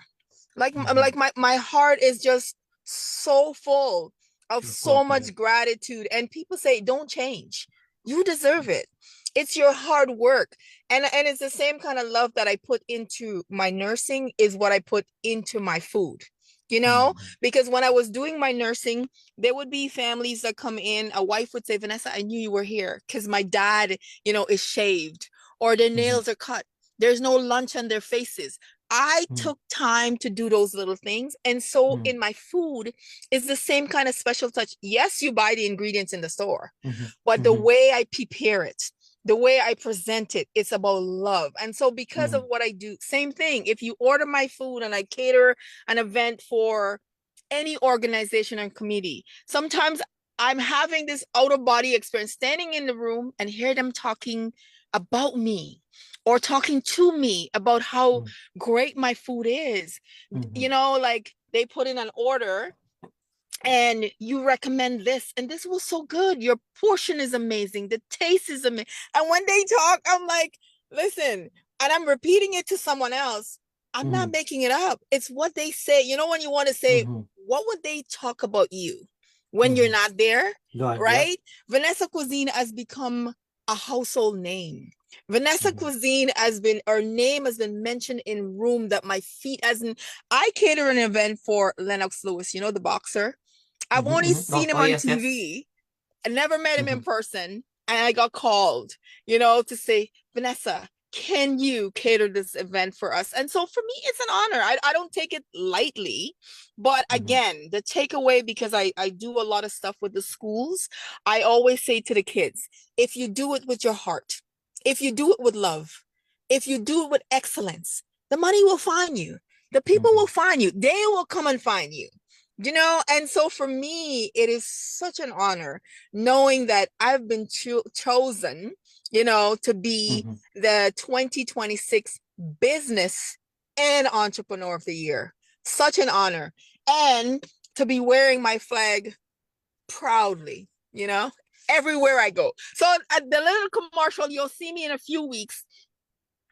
mm-hmm. My heart is just so full of You're so fortunate. much gratitude. And people say, don't change. You deserve it. It's your hard work. And it's the same kind of love that I put into my nursing is what I put into my food. Mm-hmm, Because when I was doing my nursing, there would be families that come in. A wife would say, Vanessa, I knew you were here because my dad, is shaved or their mm-hmm, nails are cut. There's no lunch on their faces. I mm-hmm, took time to do those little things. And so mm-hmm, in my food is the same kind of special touch. Yes, you buy the ingredients in the store, mm-hmm, but the mm-hmm, way I prepare it, the way I present it, it's about love. And so because of what I do, same thing. If you order my food and I cater an event for any organization and committee, sometimes I'm having this out of body experience, standing in the room and hear them talking about me or talking to me about how mm-hmm, great my food is. mm-hmm, Like they put in an order and you recommend this and this was so good, your portion is amazing, the taste is amazing. And when they talk, I'm like, listen, and I'm repeating it to someone else. I'm mm-hmm, not making it up. It's what they say. When you want to say, mm-hmm, what would they talk about you when you're mm-hmm. not there, Go ahead. Yep. right? Vanessa Cuisine has become a household name. Vanessa Mhm. Cuisine has been, her name has been mentioned in room that my feet as in, I cater an event for Lennox Lewis, you know, the boxer. I've Mhm, only mhm. seen him Oh, on yes, yes. TV. I never met him in Mhm, person. And I got called, you know, to say, Vanessa, can you cater this event for us? And so for me, it's an honor. I don't take it lightly. But mhm, again, the takeaway, because I do a lot of stuff with the schools, I always say to the kids, if you do it with your heart, if you do it with love, if you do it with excellence, the money will find you. The people will mhm, find you. They will come and find you. You know, and so for me, it is such an honor knowing that I've been chosen, you know, to be mhm. the 2026 Business and Entrepreneur of the Year. Such an honor. And to be wearing my flag proudly, you know, everywhere I go. So at the little commercial, you'll see me in a few weeks.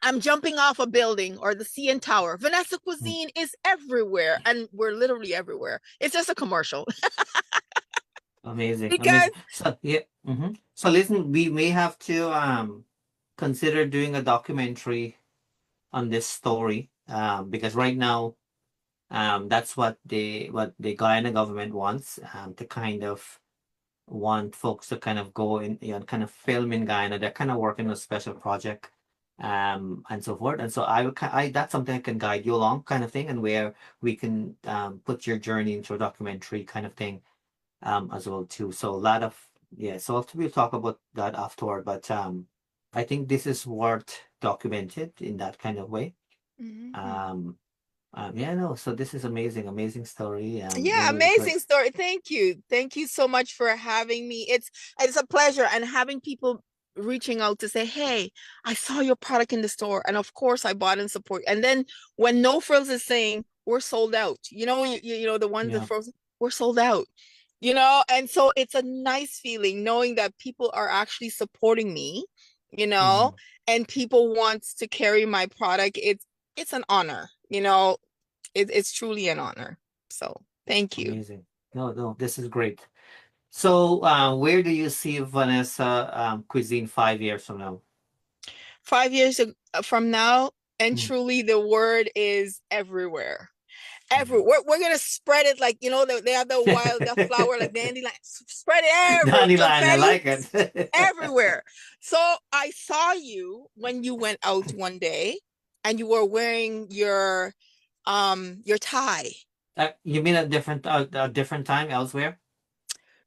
I'm jumping off a building or the CN Tower. Vanessa Mm. Cuisine is everywhere, and we're literally everywhere. It's just a commercial Amazing, because amazing. So yeah, so listen, we may have to consider doing a documentary on this story, because right now, that's what the Guyana government wants, to kind of want folks to kind of go in, kind of film in Guyana. They're kind of working on a special project, and so forth. And so that's something I can guide you along, kind of thing, and where we can put your journey into a documentary kind of thing, as well too. So a lot of, yeah. So we'll talk about that afterward. But I think this is worth documented in that kind of way. Mhm. Um, yeah, no. So this is amazing, amazing story. Yeah, Really great. amazing story. Thank you. Thank you so much for having me. It's a pleasure, and having people reaching out to say, "Hey, I saw your product in the store, and of course I bought and support." And then when No Frills is saying we're sold out, you know, you know the ones that Yeah. frozen, we're sold out. You know, and so it's a nice feeling knowing that people are actually supporting me, you know, Hmm. and people wants to carry my product. It's an honor, you know, it's truly an honor. So thank you. Amazing. No, no, this is great. So, where do you see Vanessa Cuisine 5 years from now? 5 years from now, and Mm. truly the word is everywhere. Everywhere. Mhm. We're gonna spread it like, you know, they have the wild, the flower like dandelion. Spread it everywhere. Dandelion, I Confetti like it. everywhere. So I saw you when you went out one day and you were wearing your tie. You mean a different time elsewhere?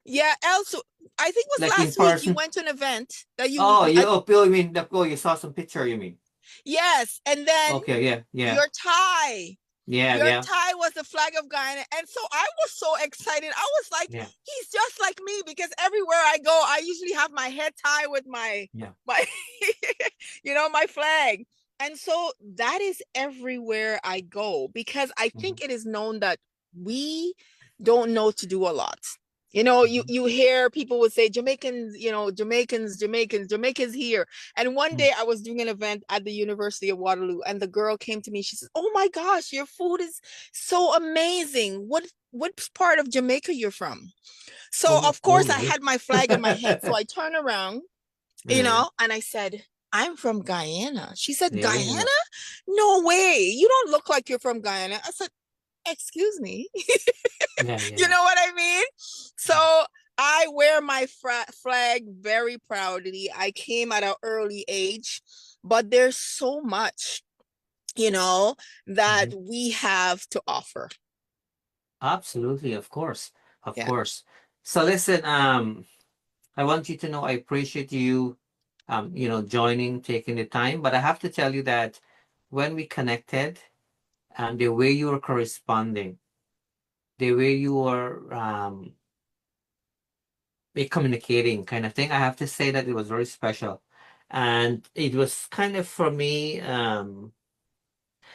Yeah, also I think it was Like in last week you person? went to an event that Oh, you mean you saw some picture, you mean? yes, and then Okay, yeah, yeah, your tie. yeah, Your yeah, tie was the flag of Guyana. And so I was so excited. I was like, yeah, he's just like me because everywhere I go, I usually have my head tie with yeah. my you know, my flag. And so that is everywhere I go because I Hmm. think it is known that we don't know to do a lot. You know, Hmm. you hear people would say Jamaicans, you know, Jamaicans here. And one Hmm. day I was doing an event at the University of Waterloo, and the girl came to me. She says, "Oh my gosh, your food is so amazing. What part of Jamaica you're from?" So Oh, of oh, course I really? had my flag in my head. So I turned around, you Yeah, know, and I said, "I'm from Guyana." She said, there you "Guyana? go. No way. You don't look like you're from Guyana." I said, "Excuse me." Yeah, You yeah. know what I mean? So I wear my flag very proudly. I came at an early age, but there's so much, you know, that Hmm. we have to offer. Absolutely, of course, of Yeah. course. So listen, I want you to know I appreciate you, joining, taking the time. But I have to tell you that when we connected, the way you were corresponding, the way you were communicating, kind of thing, I have to say that it was very special, and it was kind of for me.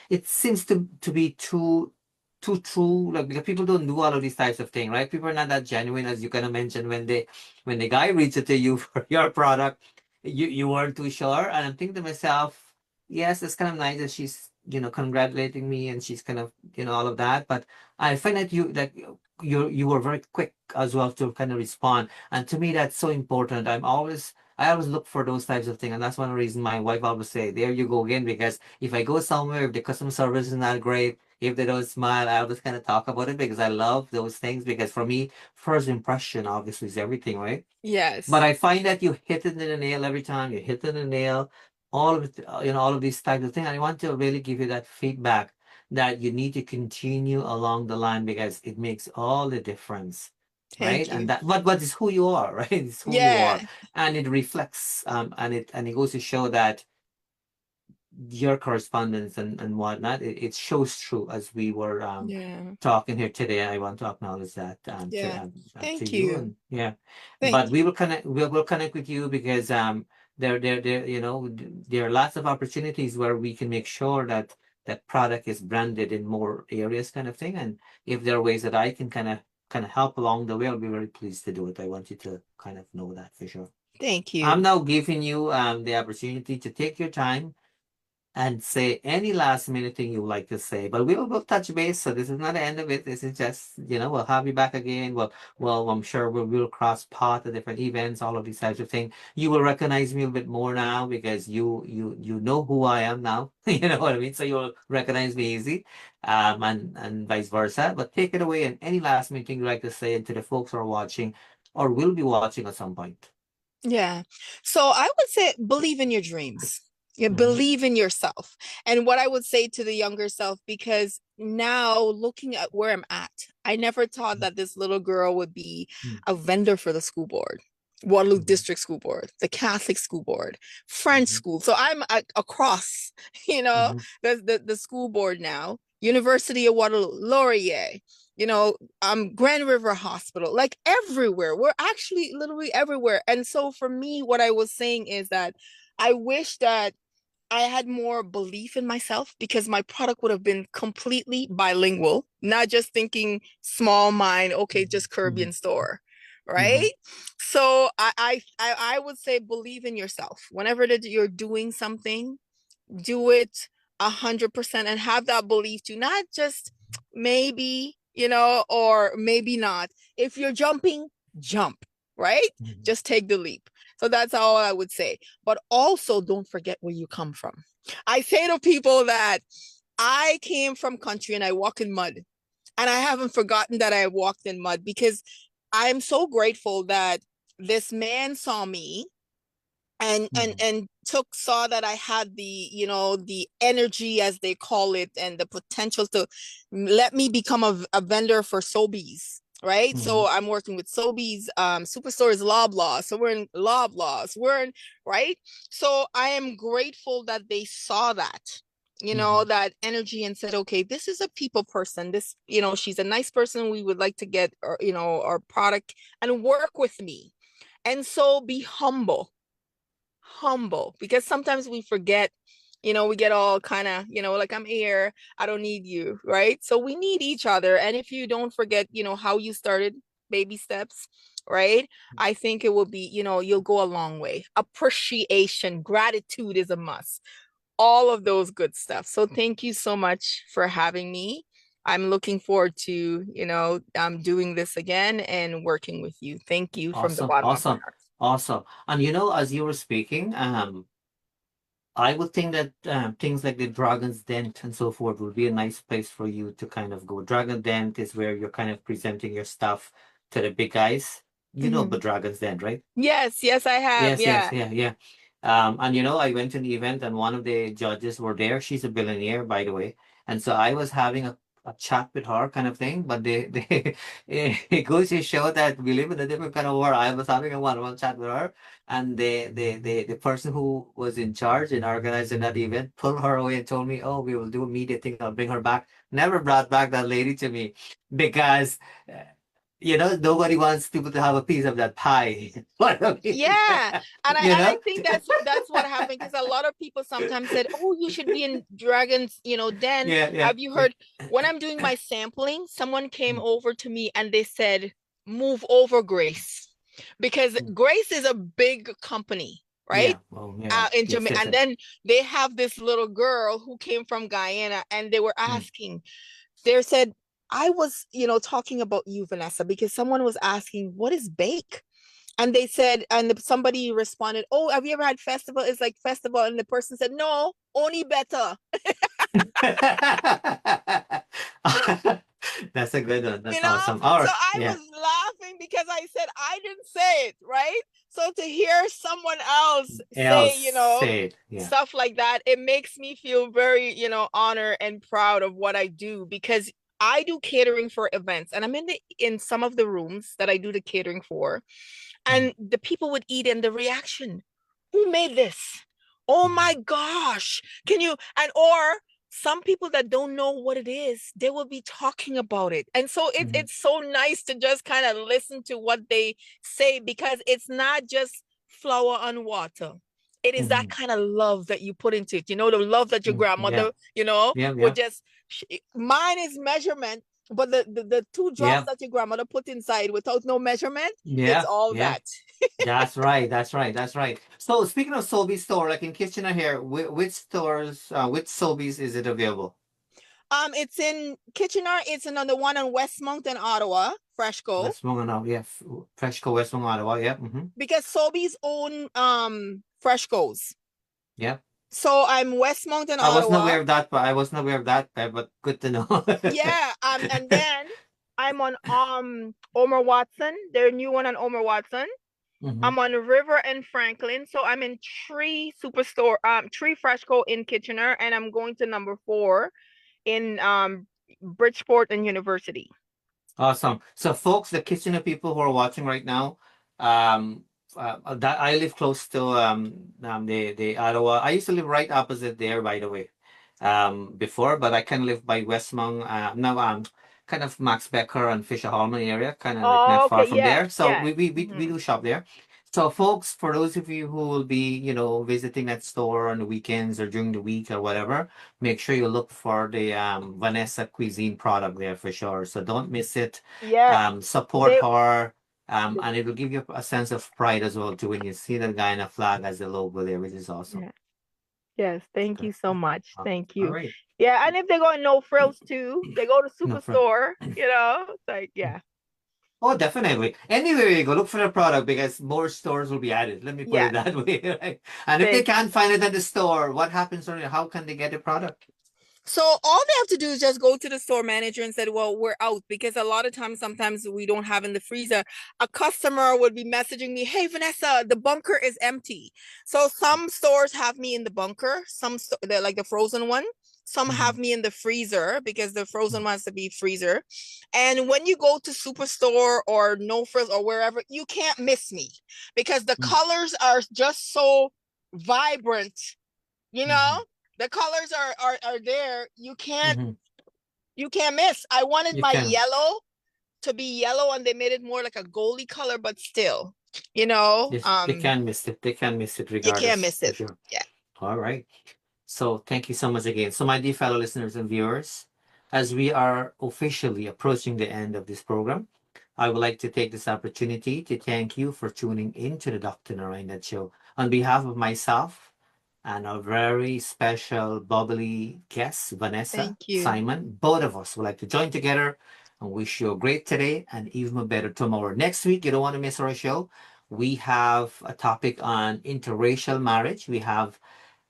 It seems to be too true, like, because people don't do all of these types of things, right? People are not that genuine, as you kind of mentioned, when the guy reaches out to you for your product, you weren't too sure. And I'm thinking to myself, yes, it's kind of nice that she's, congratulating me, and she's kind of, all of that. But I find that you were very quick as well to kind of respond, and to me that's so important. I'm always I always look for those types of things, and that's one reason my wife always say, "There you go again." Because if I go somewhere, if the customer service is not great, if they don't smile, I always kind of talk about it because I love those things. Because for me, first impression obviously is everything, right? Yes. But I find that you hit it in the nail every time. You hit it in the nail, all of it, all of these types of things. I want to really give you that feedback that you need to continue along the line because it makes all the difference, right? Thank And you. that, but it's who you are, right? It's who you Yeah. are, and it reflects, and it goes to show that your correspondence and whatnot, it shows through as we were Yeah. talking here today. I want to acknowledge that Yeah. to Thank you, you. and yeah, Thank but you. we will connect. We'll connect with you because there there are lots of opportunities where we can make sure that that product is branded in more areas, kind of thing. And if there are ways that I can kind of help along the way, I'll be very pleased to do it. I want you to kind of know that for sure. Thank I'm you. now giving you the opportunity to take your time and say any last minute thing you would like to say. But we'll touch base. So this is not the end of it. This is just, we'll have you back again. Well, I'm sure we'll cross path at different events, all of these types of things. You will recognize me a bit more now because you know who I am now. You know what I mean? So you'll recognize me easy. And vice versa. But take it away, and any last minute thing you'd like to say to the folks who are watching or will be watching at some point. Yeah. So I would say believe in your dreams. You Mhm. believe in yourself. And what I would say to the younger self, because now looking at where I'm at, I never thought that this little girl would be Mhm. a vendor for the school board, Waterloo Mhm. District School Board, the Catholic School Board, French Mhm. school. So I'm across, Mhm. the school board now, University of Waterloo, Laurier, Grand River Hospital, like everywhere. We're actually literally everywhere. And so for me, what I was saying is that I wish that I had more belief in myself because my product would have been completely bilingual, not just thinking small mind, okay, just Caribbean store, Mhm. right? So I would say believe in yourself. Whenever that you're doing something, do it 100% and have that belief to not just maybe, or maybe not. If you're jumping, jump, right? Mhm. Just take the leap. So that's all I would say. But also don't forget where you come from. I say to people that I came from country and I walk in mud. And I haven't forgotten that I walked in mud because I'm so grateful that this man saw me and and Mhm. and took saw that I had the energy, as they call it, and the potential to let me become a vendor for Sobeys, right? So Mhm. I'm working with Sobeys, Superstore is Loblaw, so we're in Loblaws, we're in, right? So I am grateful that they saw that, Mhm. that energy, and said, okay, this is a people person, this, she's a nice person, we would like to get our product and work with me. And so be humble, because sometimes we forget, we get all kind of, like, I'm here, I don't need you, right? So we need each other. And if you don't forget, how you started, baby steps, right? I think it will be, you'll go a long way. Appreciation, gratitude is a must, all of those good stuff. So thank you so much for having me. I'm looking forward to, doing this again and working with you. Thank you from the Awesome, bottom of my awesome, heart. awesome. And as you were speaking, I would think that things like the Dragon's Den and so forth would be a nice place for you to kind of go. Dragon Den is where you're kind of presenting your stuff to the big guys. You know Mhm. about Dragon's Den, right? Yes, I have. Yes, yes, Yeah. yeah, yeah. And I went to the event and one of the judges were there. She's a billionaire, by the way. And so I was having a chat with her kind of thing, but it goes to show that we live in a different kind of world. I was having a one-on-one chat with her, and the person who was in charge in organizing that event pulled her away and told me, "Oh, we will do a media thing. I'll bring her back." Never brought back that lady to me because nobody wants people to have a piece of that pie. What I mean? Yeah. And I You and I know? think that's what happened, because a lot of people sometimes said, "Oh, you should be in Dragons, Den." Yeah, yeah, Have you yeah. heard, when I'm doing my sampling, someone came over to me and they said, "Move over, Grace." Because Grace is a big company, right? Yeah. Well, yeah. In Yes, Jamaica. yes, And yes. then they have this little girl who came from Guyana, and they were Mm, asking, they said, I was, talking about you, Vanessa, because someone was asking, what is bake? And they said, and somebody responded, "Oh, have you ever had festival? It's like festival." And the person said, "No, only better." That's a good one. That's You know, awesome. All so right. I Yeah. was laughing because I said I didn't say it, right? So to hear someone else say, Say it. Yeah. stuff like that, it makes me feel very, honored and proud of what I do, because I do catering for events, and I'm in some of the rooms that I do the catering for, and the people would eat, and the reaction, "Who made this? Oh my gosh, can you?" And or some people that don't know what it is, they will be talking about it. And so it's so nice to just kind of listen to what they say, because it's not just flour and water. It is that kind of love that you put into it. The love that your grandmother, would just, mine is measurement, but the two drops that your grandmother put inside without no measurement, it's all that. That's right. That's right. That's right. So speaking of Sobeys store, like in Kitchener here, which stores, which Sobeys is it available? It's in Kitchener. It's another one on Westmount and Ottawa, Freshco. Westmount, yeah, Freshco, Westmount, Ottawa, yeah. Because Sobeys own Freshcos. Yeah. So I'm Westmount and I wasn't Ottawa. aware of that, but I wasn't aware of that, but good to know. Yeah. And then I'm on Omer Watson, their new one on Omer Watson. I'm on River and Franklin. So I'm in Tree Superstore, Tree Freshco in Kitchener, and I'm going to number 4 in Bridgeport and University. Awesome. So folks, the Kitchener people who are watching right now, that I live close to the Ottawa. I used to live right opposite there, by the way, before, but I kind of live by Westmount. Now kind of Max Becker and Fisher Hallman area, kind of like not far from there. So we do shop there. So folks, for those of you who will be, visiting that store on the weekends or during the week or whatever, make sure you look for the Vanessa Cuisine product there for sure. So don't miss it. Yeah. Support her. And it will give you a sense of pride as well too when you see that guy in a flag as the logo there, which is awesome. Yeah. Yes, thank you so much. Thank you. All right. Yeah, and if they go on No Frills too, they go to Superstore, it's like, yeah. Oh, definitely. Anywhere you go, look for the product because more stores will be added. Let me put it that way. Right? And if they can't find it at the store, what happens? How can they get the product? So all they have to do is just go to the store manager and say, "Well, we're out," because a lot of times, sometimes we don't have in the freezer. A customer would be messaging me, "Hey, Vanessa, the bunker is empty." So some stores have me in the bunker. Some they're like the frozen one. Some have me in the freezer because the frozen one has to be freezer. And when you go to Superstore or No Frills or wherever, you can't miss me because the colors are just so vibrant, The colors are there. You can't miss. I wanted my yellow to be yellow, and they made it more like a goldy color, but still, they can't miss it. They can't miss it regardless. You can't miss it. Sure. Yeah. All right. So thank you so much again. So my dear fellow listeners and viewers, as we are officially approaching the end of this program, I would like to take this opportunity to thank you for tuning in to the Dr. Narine Dat Show. On behalf of myself and our very special bubbly guest, Vanessa Simon, both of us would like to join together and wish you a great today and even a better tomorrow. Next week, you don't want to miss our show. We have a topic on interracial marriage. We have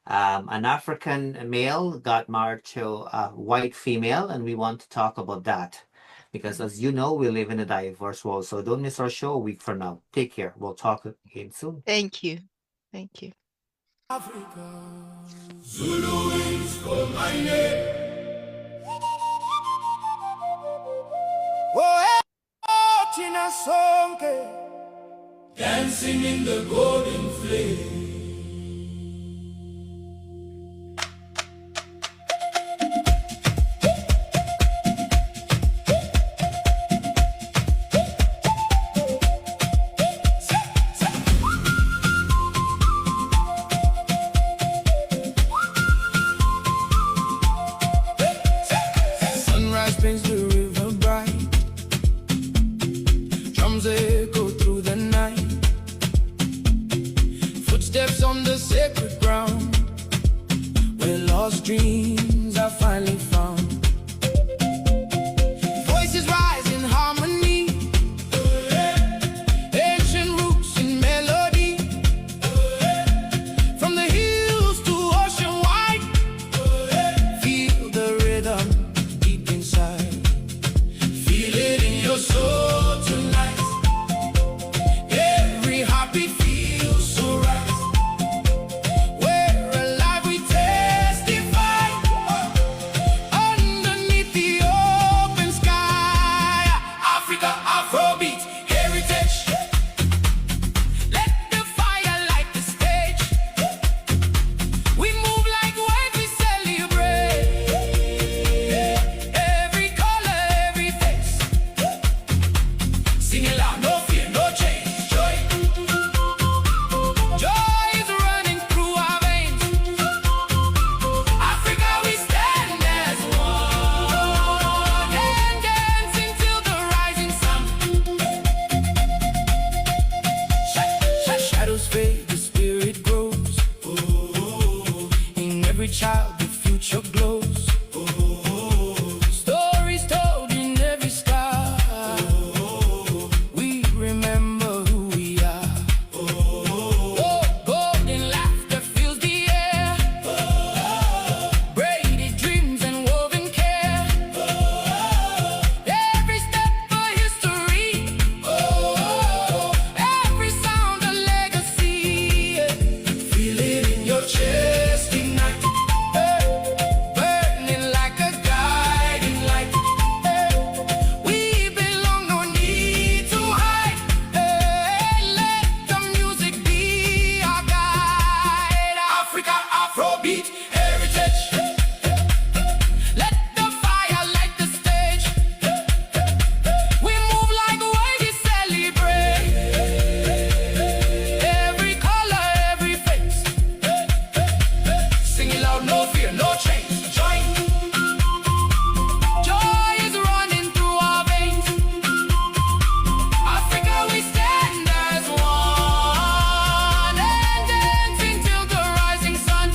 an African male got married to a white female, and we want to talk about that because, as you know, we live in a diverse world. So don't miss our show a week from now. Take care. We'll talk again soon. Thank you. Thank you. Africa, Zulu is for my name. Oh, Tina Sonke, dancing in the golden flame. Paints the river bright, drums echo through the night, footsteps on the sacred ground, where lost dreams are finally found. Voices rise in harmony, ancient roots fade, the spirit grows. In every child, the future glows. Stories told in every sky. We remember who we are. Golden laughter fills the air. Braided dreams and woven care. Every step a history. Every sound a legacy. Feel it in your chest ignite. Burning like a guiding light. We belong, no need to hide. Let the music be our guide. Africa, Afrobeat, heritage. Let the fire light the stage. We move like we celebrate. Every color, every face. Sing it loud, no fear, no change. Joy is running through our veins. Africa, we stand as one and dancing till the rising sun.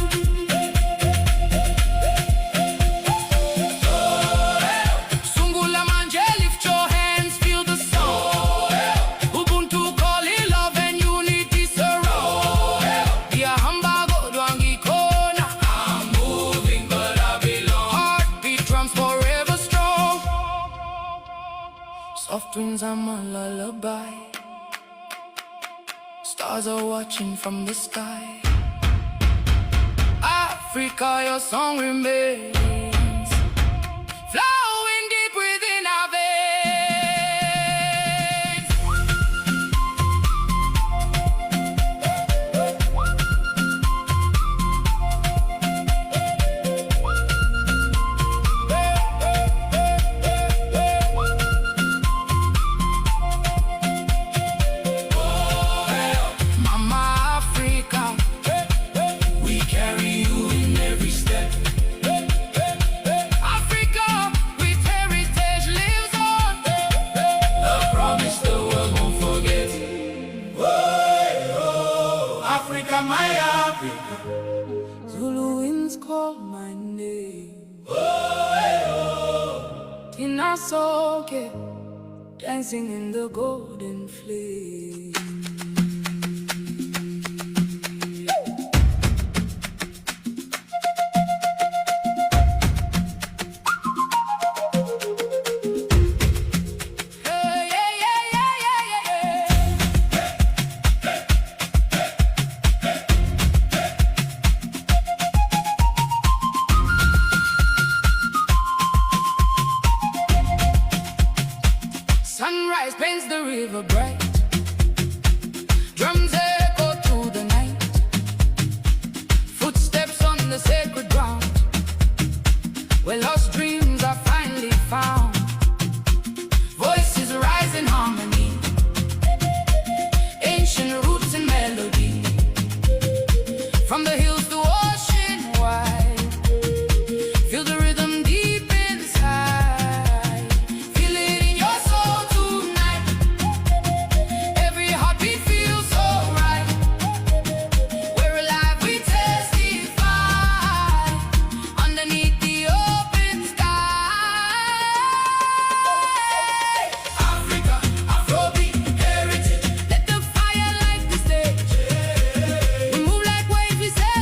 Sungula manje, lift your hands, feel the sound. Ubuntu, call it love and unity surround. Yeah, hambago, dwangi kona. I'm moving, but I belong. Heartbeat drums forever strong. Soft winds are my lullaby. Stars are watching from the sky. Africa, your song remains. Flowing deep within our veins. Mama Africa, we carry you in every step. Africa, with heritage lives on. A promise the world won't forget. Africa, my Africa. Zulu winds call my name. Tina Soke, dancing in the golden flame. Hey, yeah, yeah, yeah, yeah, yeah, Sunrise paints the river bright. Drums echo through the night. Footsteps on the sacred ground, where lost dreams are finally found. Voices rise in harmony. Ancient roots and melody. From the hills to ocean wide. Feel the rhythm deep inside. Feel it in your soul tonight. Every heartbeat feels so right. We're alive, we testify. Underneath the open sky. Africa, Afrobeat, heritage. Let the fire light the stage. We move like waves, we celebrate.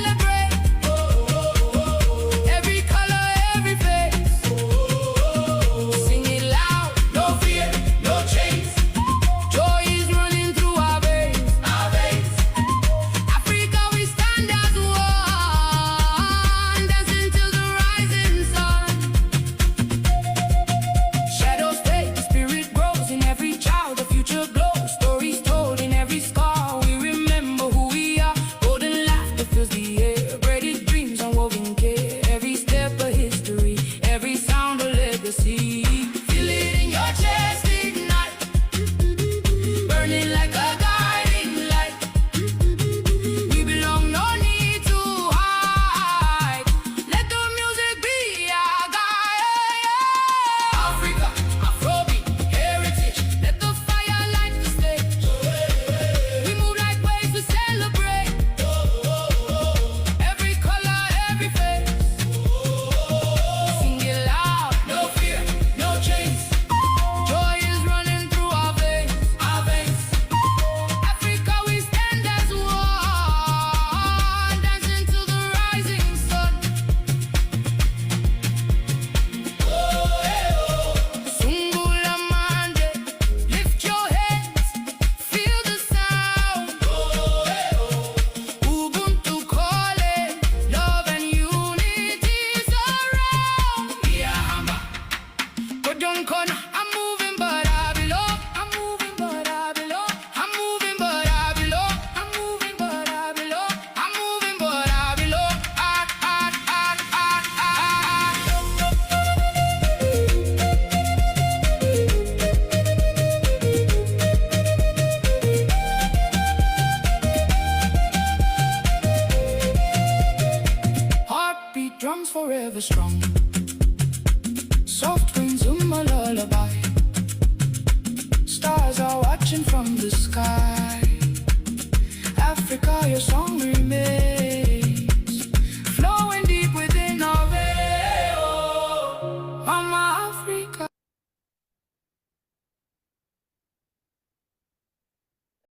forever strong. Soft winds my lullaby. Stars are watching from the sky. Africa, your song